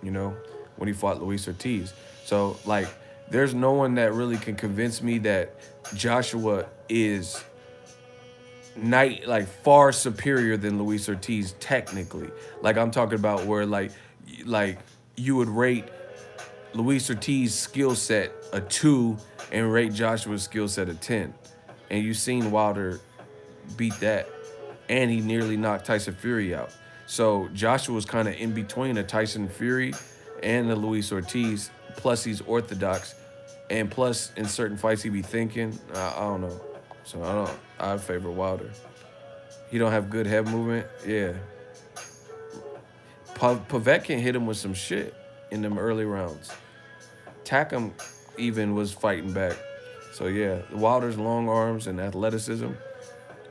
you know, when he fought Luis Ortiz. So like, there's no one that really can convince me that Joshua is like far superior than Luis Ortiz technically. Like I'm talking about where like you would rate Luis Ortiz's skill set a 2 and rate Joshua's skill set a 10. And you've seen Wilder beat that. And he nearly knocked Tyson Fury out. So Joshua's kind of in between a Tyson Fury and a Luis Ortiz. Plus he's orthodox. And plus in certain fights he be thinking. I don't know. So I favor Wilder. He don't have good head movement. Yeah. Pavette can hit him with some shit in them early rounds. Takam even was fighting back. So yeah, Wilder's long arms and athleticism,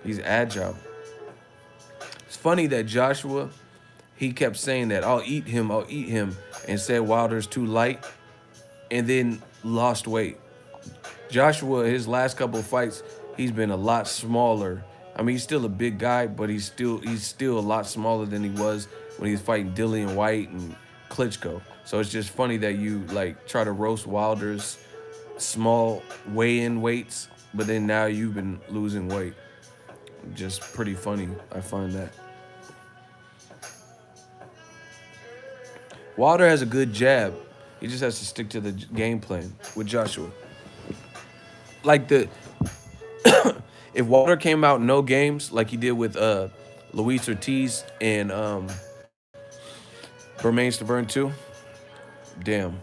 he's agile. It's funny that Joshua, he kept saying that I'll eat him, and said Wilder's too light, and then lost weight. Joshua, his last couple of fights, he's been a lot smaller. I mean, he's still a big guy, but he's still a lot smaller than he was when he was fighting Dillian White and Klitschko. So it's just funny that you like try to roast Wilder's small weigh-in weights, but then now you've been losing weight. Just pretty funny, I find that. Wilder has a good jab. He just has to stick to the game plan with Joshua. Like if Wilder came out no games like he did with Luis Ortiz and Bermain Stavern too, damn.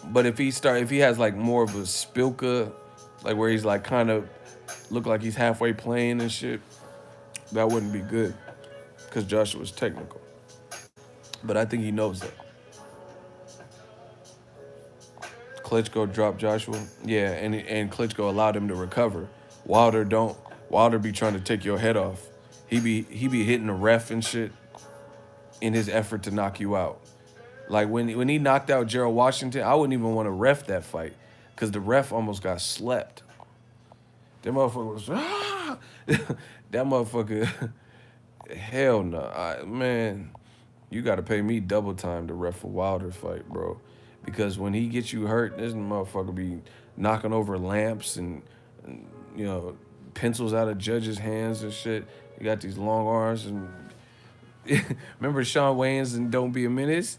But if he has like more of a Spilka, like where he's like kind of look like he's halfway playing and shit, that wouldn't be good because Joshua's technical. But I think he knows that. Klitschko dropped Joshua. Yeah, and Klitschko allowed him to recover. Wilder don't. Wilder be trying to take your head off. He be hitting the ref and shit in his effort to knock you out. Like when he knocked out Gerald Washington, I wouldn't even want to ref that fight because the ref almost got slept. That motherfucker was that motherfucker. Hell no, man. You got to pay me double time to ref a Wilder fight, bro. Because when he gets you hurt, this motherfucker be knocking over lamps and you know, pencils out of judges' hands and shit. You got these long arms and remember Sean Wayans and Don't Be a Menace?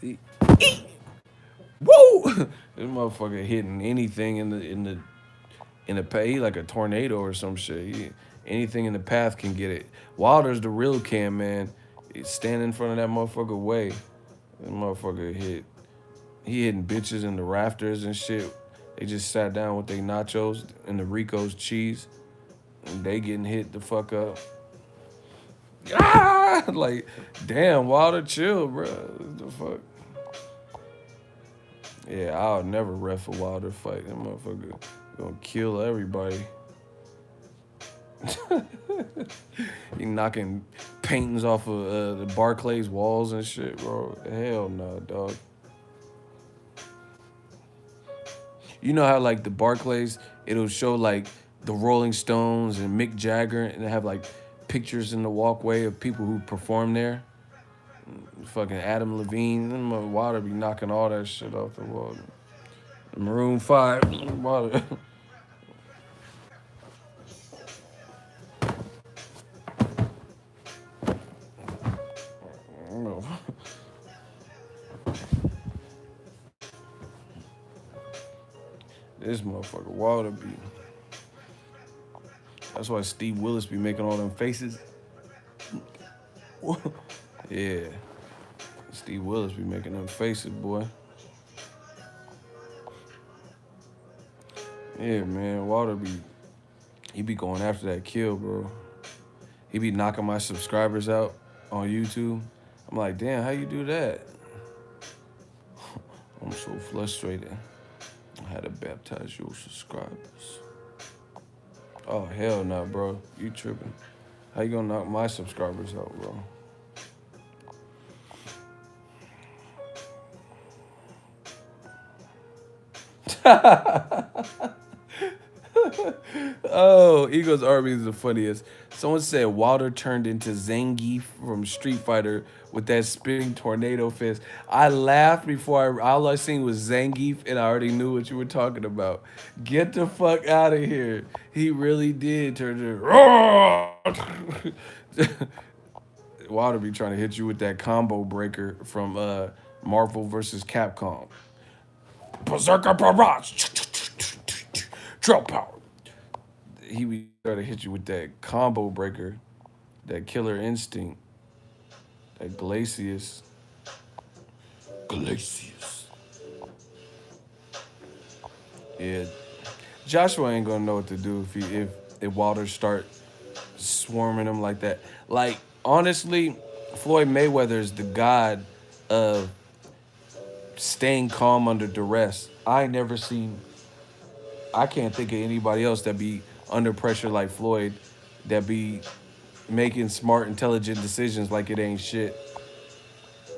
Woo! This motherfucker hitting anything in the path. He like a tornado or some shit. Anything in the path can get it. Wilder's the real Cam, man. Stand in front of that motherfucker way. That motherfucker he hitting bitches in the rafters and shit. They just sat down with their nachos and the Rico's cheese. And they getting hit the fuck up. Ah! Like, damn, Wilder, chill, bro. What the fuck? Yeah, I'll never ref a Wilder fight. That motherfucker gonna kill everybody. He knocking paintings off of the Barclays walls and shit, bro. Hell no, dog. You know how like the Barclays, it'll show like the Rolling Stones and Mick Jagger, and they have like pictures in the walkway of people who perform there. Fucking Adam Levine, and Wilder be knocking all that shit off the wall. Maroon 5, Wilder. This motherfucker Wilder be. That's why Steve Willis be making all them faces. Yeah. Steve Willis be making them faces, boy. Yeah, man. Wilder he be going after that kill, bro. He be knocking my subscribers out on YouTube. I'm like, damn, how you do that? I'm so frustrated. I had to baptize your subscribers. Oh, hell no, bro. You tripping. How you gonna knock my subscribers out, bro? Oh, Eagles Army is the funniest. Someone said Wilder turned into Zangief from Street Fighter with that spinning tornado fist. I laughed before all I seen was Zangief, and I already knew what you were talking about. Get the fuck out of here. He really did turn to. Wilder be trying to hit you with that combo breaker from Marvel versus Capcom. Berserker Barrage. Drill power. He be trying to hit you with that combo breaker, that killer instinct, that Glacius. Glacius. Yeah. Joshua ain't gonna know what to do if Wilder start swarming him like that. Like, honestly, Floyd Mayweather is the god of staying calm under duress. I can't think of anybody else that be under pressure like Floyd, that be making smart, intelligent decisions like it ain't shit.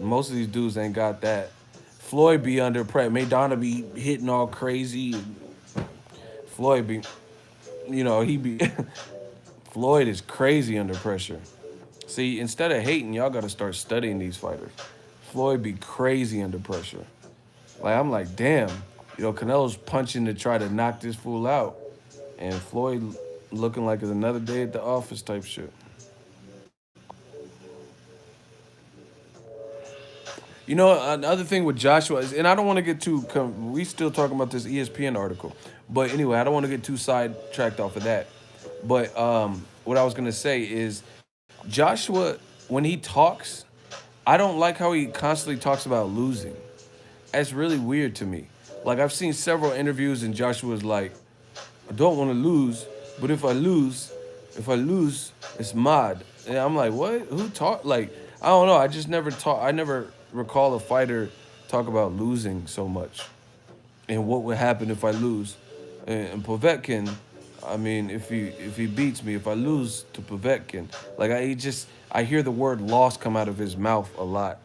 Most of these dudes ain't got that. Floyd be under pressure. Madonna be hitting all crazy. Floyd be, he be. Floyd is crazy under pressure. See, instead of hating, y'all got to start studying these fighters. Floyd be crazy under pressure. Like, I'm like, damn. Canelo's punching to try to knock this fool out. And Floyd looking like it's another day at the office type shit. Another thing with Joshua is, and I don't want to get we still talking about this ESPN article. But anyway, I don't want to get too sidetracked off of that. But what I was going to say is Joshua, when he talks, I don't like how he constantly talks about losing. That's really weird to me. Like, I've seen several interviews and Joshua's like, I don't want to lose, but if I lose, it's mad. And I'm like, what? Who talk? Like, I don't know. I never recall a fighter talk about losing so much. And what would happen if I lose? And Povetkin, I mean, if he beats me, if I lose to Povetkin, like I hear the word loss come out of his mouth a lot.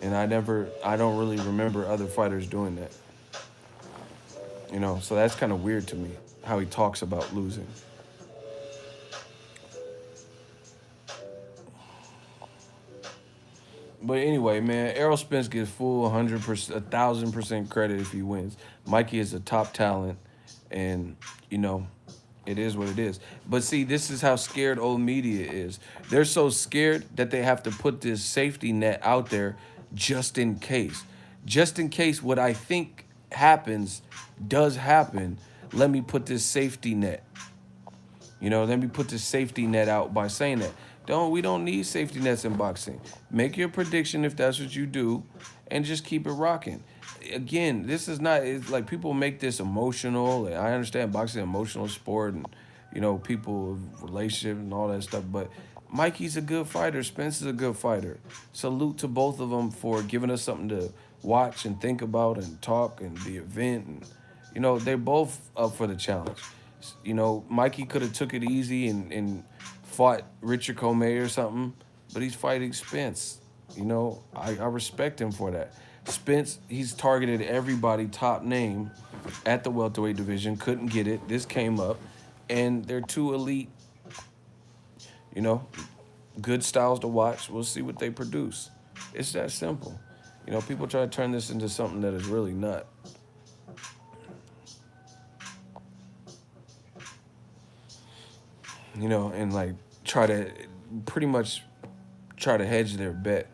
And I don't really remember other fighters doing that. So that's kind of weird to me, how he talks about losing. But anyway, man, Errol Spence gets full 100%, 1,000% credit if he wins. Mikey is a top talent, and it is what it is. But see, this is how scared old media is. They're so scared that they have to put this safety net out there just in case. Just in case what I think happens does happen, let me put this safety net. Let me put this safety net out by saying that. We don't need safety nets in boxing. Make your prediction if that's what you do, and just keep it rocking. Again, this is not. It's like people make this emotional. And I understand boxing is an emotional sport, and people relationship and all that stuff. But Mikey's a good fighter. Spence is a good fighter. Salute to both of them for giving us something to watch and think about and talk and the event. And they're both up for the challenge. Mikey could have took it easy and fought Richard Comey or something, but he's fighting Spence. I respect him for that. Spence, he's targeted everybody top name at the welterweight division, couldn't get it. This came up, and they're two elite, you know, good styles to watch. We'll see what they produce. It's that simple. People try to turn this into something that is really not. And like pretty much try to hedge their bet.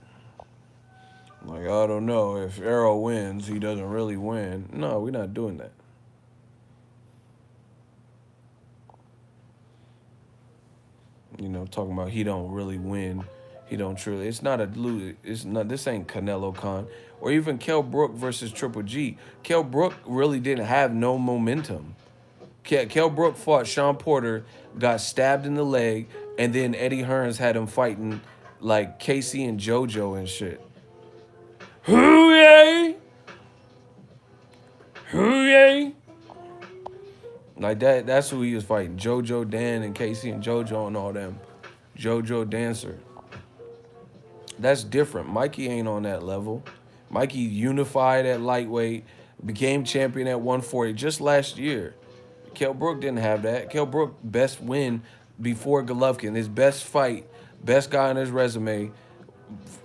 Like, I don't know, if Errol wins, he doesn't really win. No, we're not doing that. Talking about he don't really win. He don't truly. It's not a lose. It's not. This ain't Canelo Khan or even Kell Brook versus Triple G. Kell Brook really didn't have no momentum. Kell Brook fought Sean Porter, got stabbed in the leg, and then Eddie Hearns had him fighting like Casey and JoJo and shit. Hooyah! Hooyah! Like that's who he was fighting. JoJo, Dan, and Casey and JoJo and all them. JoJo Dancer. That's different. Mikey ain't on that level. Mikey unified at lightweight, became champion at 140 just last year. Kell Brook didn't have that. Kell Brook best win before Golovkin. His best fight, best guy on his resume,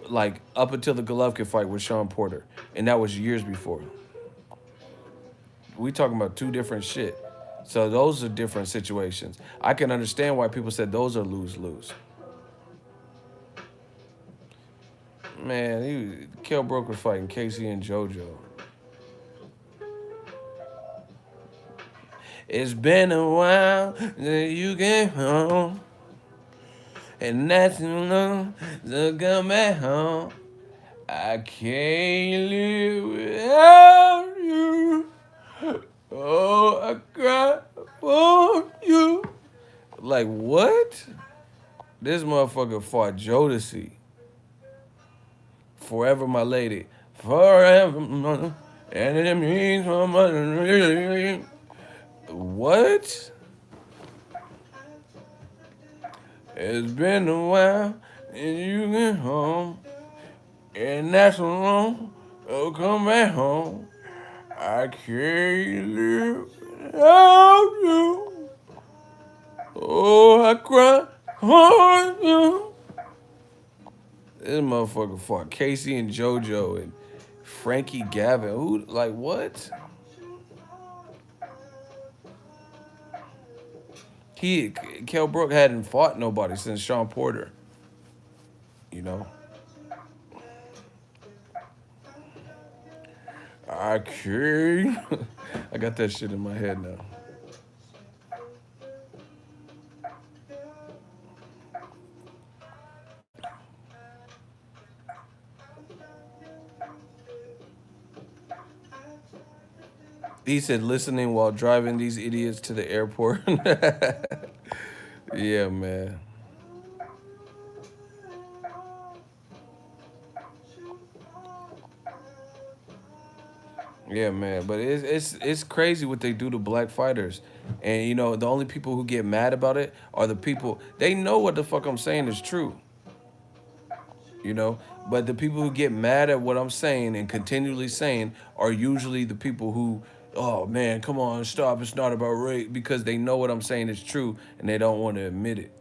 like up until the Golovkin fight with Sean Porter, and that was years before. We talking about two different shit. So those are different situations. I can understand why people said those are lose-lose. Man, Kell Brook was fighting Casey and JoJo. It's been a while that you came home, and that's enough to come back home. I can't live without you. Oh, I cry for you. Like, what? This motherfucker fought Jodeci. Forever My Lady. Forever, and it means so much. What? It's been a while and you get home, and that's long. Oh, come back home. I can't live without you. Oh, I cry for you. This motherfucker fought Casey and JoJo and Frankie Gavin. Who, like, what? Kell Brook hadn't fought nobody since Sean Porter. You know? I can't. I got that shit in my head now. He said, listening while driving these idiots to the airport. Yeah, man. Yeah, man. But it's crazy what they do to black fighters. And, you know, the only people who get mad about it are the people, they know what the fuck I'm saying is true. You know? But the people who get mad at what I'm saying and continually saying are usually the people who, oh man, come on, stop, it's not about rape, because they know what I'm saying is true and they don't want to admit it.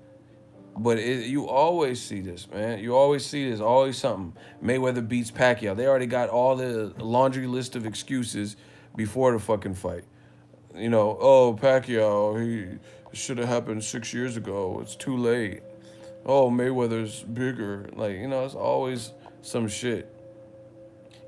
But you always see this, man. You always see this, always something. Mayweather beats Pacquiao. They already got all the laundry list of excuses before the fucking fight. You know, oh, Pacquiao, he should have happened 6 years ago. It's too late. Oh, Mayweather's bigger. Like, you know, it's always some shit.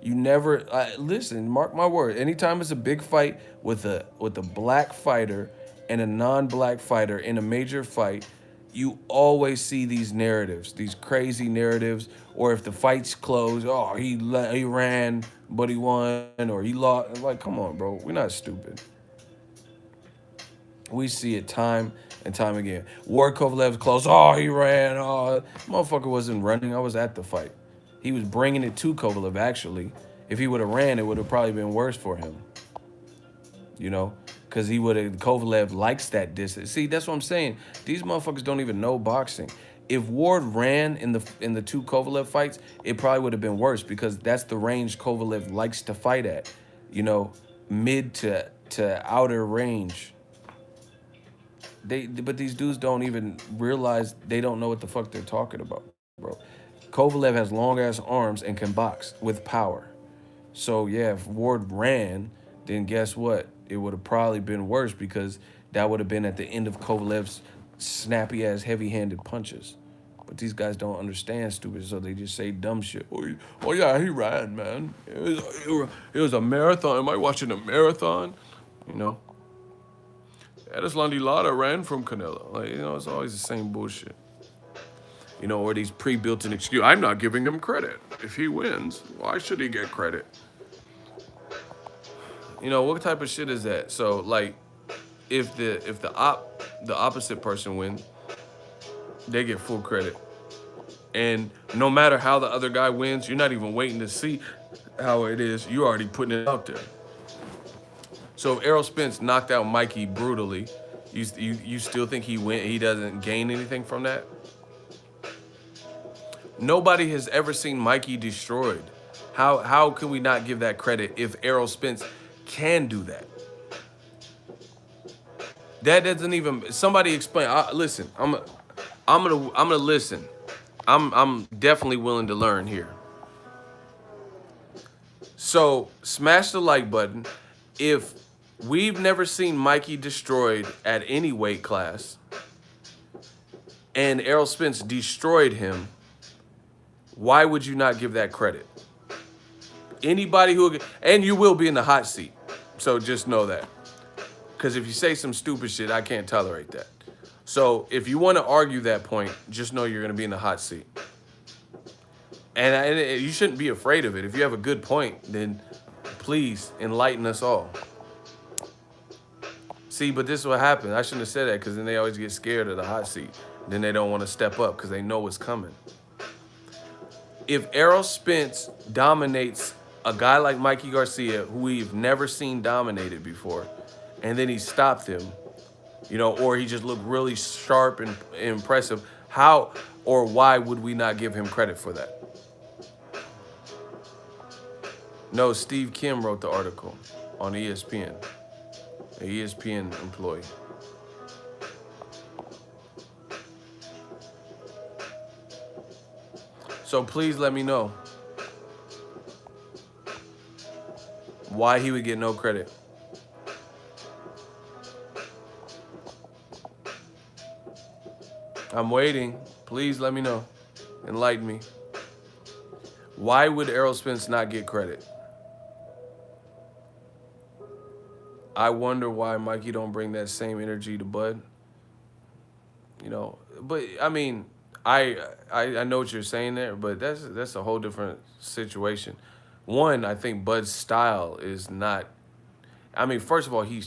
You never listen. Mark my word. Anytime it's a big fight with a black fighter and a non-black fighter in a major fight, you always see these narratives, these crazy narratives. Or if the fight's closed, oh, he ran but he won, or he lost. Like, come on, bro. We're not stupid. We see it time and time again. Ward Kovalev's close. Oh, he ran. Oh, motherfucker wasn't running. I was at the fight. He was bringing it to Kovalev, actually. If he would have ran, it would have probably been worse for him. You know? Because Kovalev likes that distance. See, that's what I'm saying. These motherfuckers don't even know boxing. If Ward ran in the two Kovalev fights, it probably would have been worse, because that's the range Kovalev likes to fight at. You know, mid to outer range. But these dudes don't even realize, they don't know what the fuck they're talking about, bro. Kovalev has long-ass arms and can box with power. So, yeah, if Ward ran, then guess what? It would have probably been worse, because that would have been at the end of Kovalev's snappy-ass, heavy-handed punches. But these guys don't understand, stupid, so they just say dumb shit. Oh yeah, he ran, man. It was a marathon. Am I watching a marathon? You know? Erislandy Lara ran from Canelo. Like, you know, it's always the same bullshit. You know, or these pre-built-in excuses. I'm not giving him credit. If he wins, why should he get credit? You know, what type of shit is that? So, like, if the opposite person wins, they get full credit. And no matter how the other guy wins, you're not even waiting to see how it is. You're already putting it out there. So if Errol Spence knocked out Mikey brutally, you still think he doesn't gain anything from that? Nobody has ever seen Mikey destroyed. How can we not give that credit if Errol Spence can do that? That doesn't even somebody explain. Listen, I'm gonna listen. I'm definitely willing to learn here. So smash the like button. If we've never seen Mikey destroyed at any weight class, and Errol Spence destroyed him, why would you not give that credit? Anybody who, and you will be in the hot seat. So just know that. Because if you say some stupid shit, I can't tolerate that. So if you want to argue that point, just know you're going to be in the hot seat. And you shouldn't be afraid of it. If you have a good point, then please enlighten us all. See, but this is what happened. I shouldn't have said that because then they always get scared of the hot seat. Then they don't want to step up because they know what's coming. If Errol Spence dominates a guy like Mikey Garcia, who we've never seen dominated before, and then he stopped him, or he just looked really sharp and impressive, how or why would we not give him credit for that? No, Steve Kim wrote the article on ESPN, an ESPN employee. So please let me know why he would get no credit. I'm waiting. Please let me know. Enlighten me. Why would Errol Spence not get credit? I wonder why Mikey don't bring that same energy to Bud. But I mean, I know what you're saying there, but that's a whole different situation. One, I think Bud's style is not. I mean, first of all, he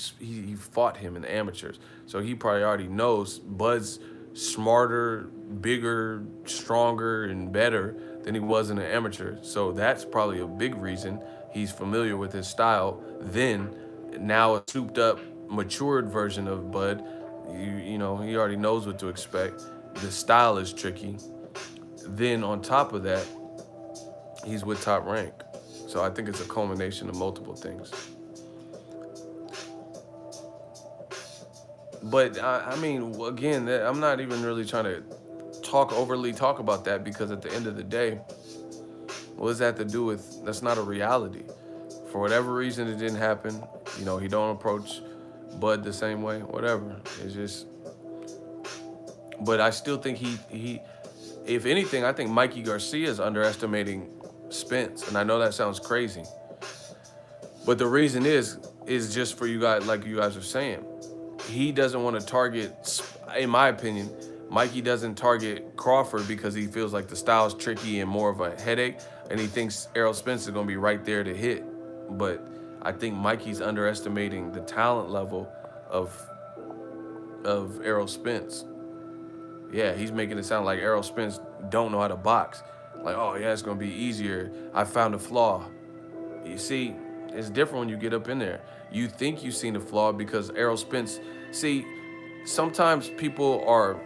fought him in the amateurs, so he probably already knows Bud's smarter, bigger, stronger, and better than he was in the amateur. So that's probably a big reason he's familiar with his style. Then, now a souped up, matured version of Bud, he already knows what to expect. The style is tricky. Then on top of that, he's with Top Rank. So I think it's a culmination of multiple things. But I mean, again, I'm not even really trying to overly talk about that, because at the end of the day, what does that have to do with? That's not a reality. For whatever reason, it didn't happen. He don't approach Bud the same way. Whatever. It's just. But I still think he, if anything, I think Mikey Garcia is underestimating Spence, and I know that sounds crazy. But the reason is just for you guys, like you guys are saying. He doesn't want to target, in my opinion, Mikey doesn't target Crawford because he feels like the style's tricky and more of a headache, and he thinks Errol Spence is going to be right there to hit. But I think Mikey's underestimating the talent level of Errol Spence. Yeah, he's making it sound like Errol Spence don't know how to box. Like, oh yeah, it's going to be easier. I found a flaw. You see, it's different when you get up in there. You think you've seen a flaw because Errol Spence. See, sometimes people are,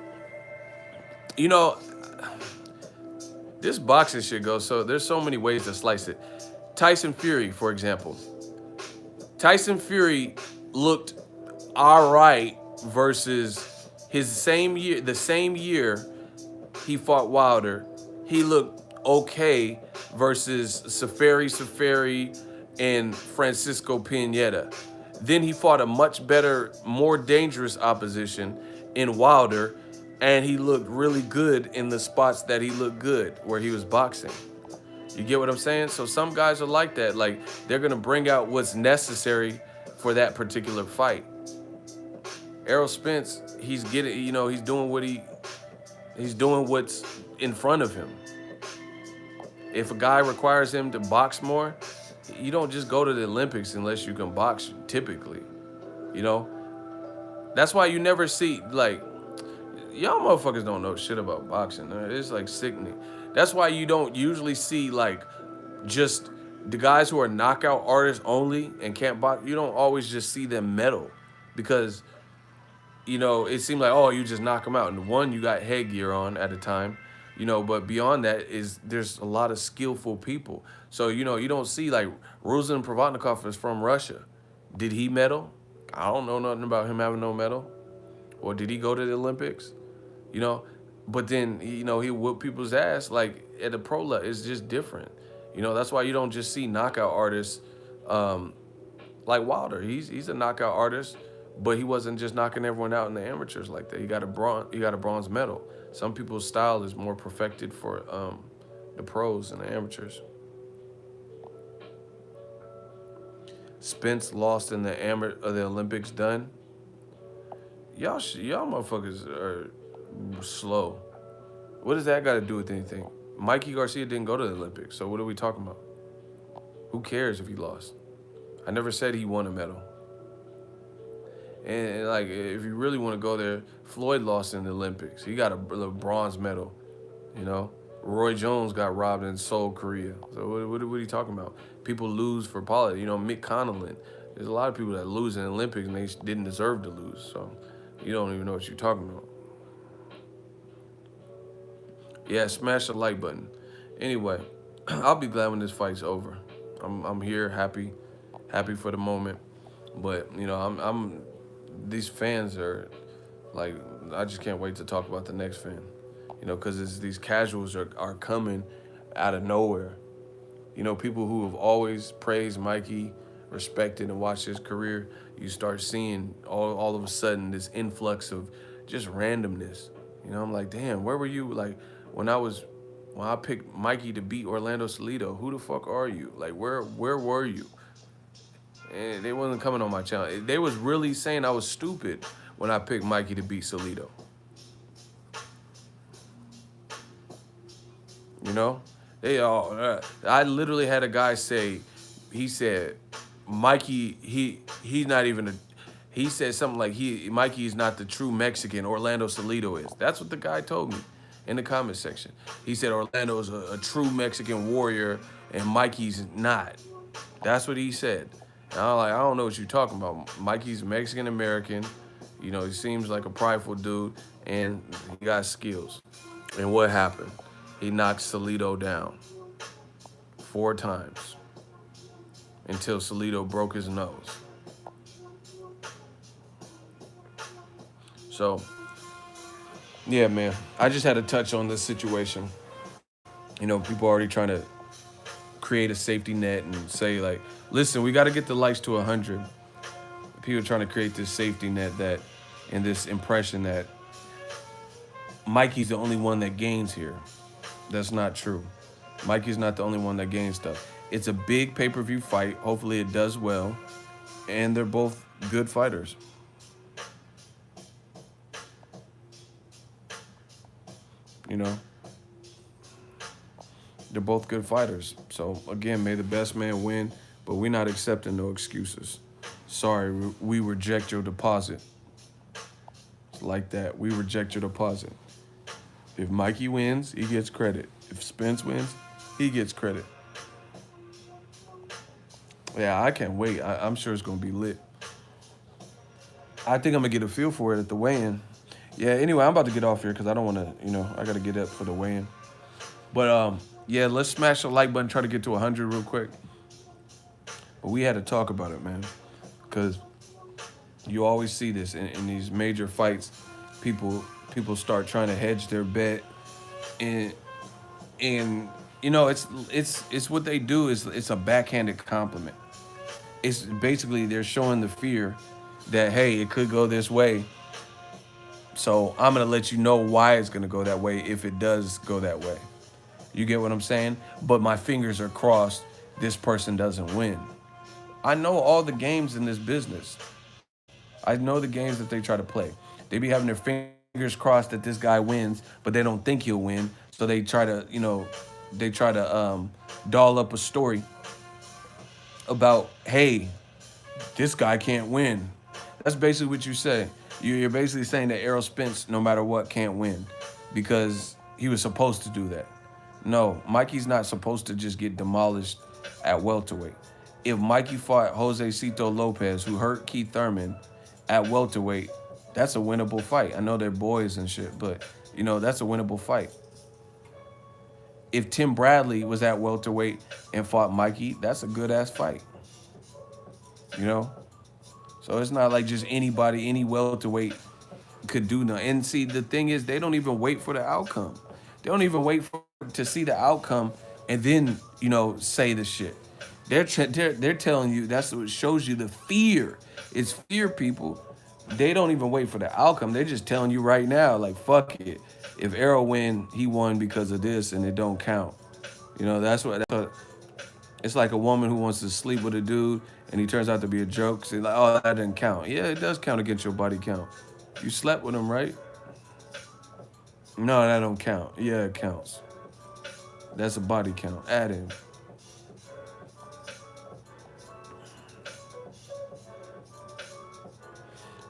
this boxing shit goes, so there's so many ways to slice it. Tyson Fury, for example. Tyson Fury looked all right versus the same year he fought Wilder. He looked okay versus Safari and Francisco Pineda. Then he fought a much better, more dangerous opposition in Wilder, and he looked really good in the spots that he looked good, where he was boxing. You get what I'm saying? So some guys are like that. Like, they're going to bring out what's necessary for that particular fight. Errol Spence, he's doing what's in front of him. If a guy requires him to box more, you don't just go to the Olympics unless you can box, typically. That's why you never see, like, y'all motherfuckers don't know shit about boxing. It's like sickening. That's why you don't usually see, like, just the guys who are knockout artists only and can't box. You don't always just see them medal, because it seemed like, oh, you just knock them out. And one, you got headgear on at a time. But beyond that is there's a lot of skillful people. So, you don't see like Ruslan Provodnikov is from Russia. Did he medal? I don't know nothing about him having no medal. Or did he go to the Olympics? You know, but then he whooped people's ass like at the pro level. It's just different. That's why you don't just see knockout artists like Wilder. He's a knockout artist, but he wasn't just knocking everyone out in the amateurs like that. He got a bronze medal. Some people's style is more perfected for the pros and the amateurs. Spence lost in the Olympics. Done. Y'all motherfuckers are slow. What does that got to do with anything? Mikey Garcia didn't go to the Olympics, so what are we talking about? Who cares if he lost? I never said he won a medal. And like, if you really want to go there, Floyd lost in the Olympics. He got a bronze medal. Roy Jones got robbed in Seoul, Korea. So what are you talking about? People lose for politics. Mick Connellan. There's a lot of people that lose in the Olympics and they didn't deserve to lose. So you don't even know what you're talking about. Yeah, smash the like button. Anyway, I'll be glad when this fight's over. I'm here, happy for the moment. But I'm these fans are like, I just can't wait to talk about the next fan. Because these casuals are coming out of nowhere. People who have always praised Mikey, respected and watched his career, you start seeing all of a sudden this influx of just randomness. I'm like, damn, where were you? Like, when I picked Mikey to beat Orlando Salido, who the fuck are you? Like, where were you? And they wasn't coming on my channel. They was really saying I was stupid when I picked Mikey to beat Salido. They all. I literally had a guy say, he said, Mikey, he's not even a. He said something like Mikey is not the true Mexican. Orlando Salido is. That's what the guy told me in the comment section. He said Orlando is a true Mexican warrior and Mikey's not. That's what he said. And I'm like, I don't know what you're talking about. Mikey's Mexican American. He seems like a prideful dude and he got skills. And what happened? He knocked Salido down 4 times until Salido broke his nose. So, yeah, man, I just had to touch on this situation. People already trying to create a safety net and say, like, listen, we got to get the likes to 100. People trying to create this safety net and this impression that Mikey's the only one that gains here. That's not true. Mikey's not the only one that gains stuff. It's a big pay-per-view fight. Hopefully it does well. And they're both good fighters. They're both good fighters. So, again, may the best man win. But we're not accepting no excuses. Sorry, we reject your deposit. It's like that. We reject your deposit. If Mikey wins, he gets credit. If Spence wins, he gets credit. Yeah, I can't wait. I'm sure it's going to be lit. I think I'm going to get a feel for it at the weigh-in. Yeah, anyway, I'm about to get off here because I don't want to, I got to get up for the weigh-in. But, yeah, let's smash the like button, try to get to 100 real quick. But we had to talk about it, man, because you always see this in these major fights. People start trying to hedge their bet, and it's what they do is it's a backhanded compliment. It's basically they're showing the fear that, hey, it could go this way, so I'm gonna let you know why it's gonna go that way if it does go that way. You get what I'm saying? But my fingers are crossed. This person doesn't win. I know all the games in this business. I know the games that they try to play. They be having their fingers crossed that this guy wins, but they don't think he'll win. So they try to, doll up a story about, hey, this guy can't win. That's basically what you say. You're basically saying that Errol Spence, no matter what, can't win because he was supposed to do that. No, Mikey's not supposed to just get demolished at welterweight. If Mikey fought Jose Cito Lopez, who hurt Keith Thurman at welterweight, that's a winnable fight. I know they're boys and shit, but, that's a winnable fight. if Tim Bradley was at welterweight and fought Mikey, that's a good ass fight. You know? So it's not like just anybody, any welterweight could do nothing. And see, the thing is, they don't even wait for the outcome. They don't even wait for to see the outcome and then say the shit. They're telling you that's what shows you the fear. It's fear, people. They don't even wait for the outcome. They're just telling you right now, like fuck it. If Arrow win, he won because of this, and it don't count. That's what it's like a woman who wants to sleep with a dude and he turns out to be a joke. So like, oh, that didn't count. Yeah, it does count against your body count. You slept with him, right? No, that don't count. Yeah, it counts. That's a body count. Add in.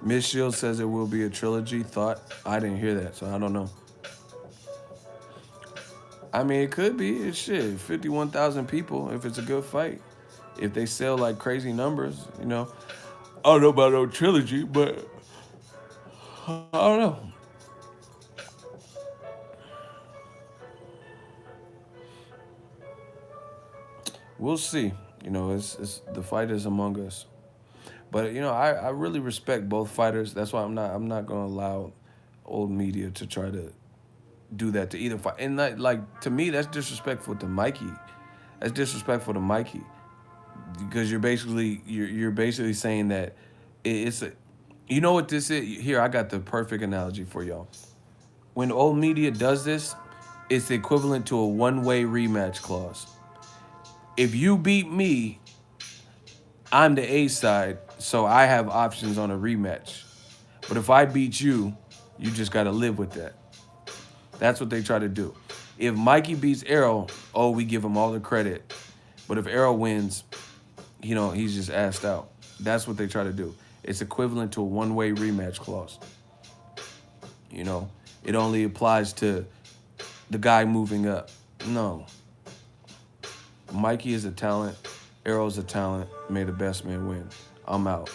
Miss Shield says it will be a trilogy. Thought I didn't hear that, so I don't know. I mean, it could be. It's shit. 51,000 people if it's a good fight. If they sell like crazy numbers. I don't know about no trilogy, but I don't know. We'll see. It's the fight is among us. But I really respect both fighters. That's why I'm not gonna allow old media to try to do that to either fight. And like to me, that's disrespectful to Mikey. That's disrespectful to Mikey because you're basically saying that it's a. You know what this is? Here, I got the perfect analogy for y'all. When old media does this, it's equivalent to a one-way rematch clause. If you beat me, I'm the A side, so I have options on a rematch. But if I beat you, you just got to live with that. That's what they try to do. If Mikey beats Errol, we give him all the credit. But if Errol wins, he's just assed out. That's what they try to do. It's equivalent to a one-way rematch clause. It only applies to the guy moving up. No. Mikey is a talent. Errol's a talent. May the best man win. I'm out.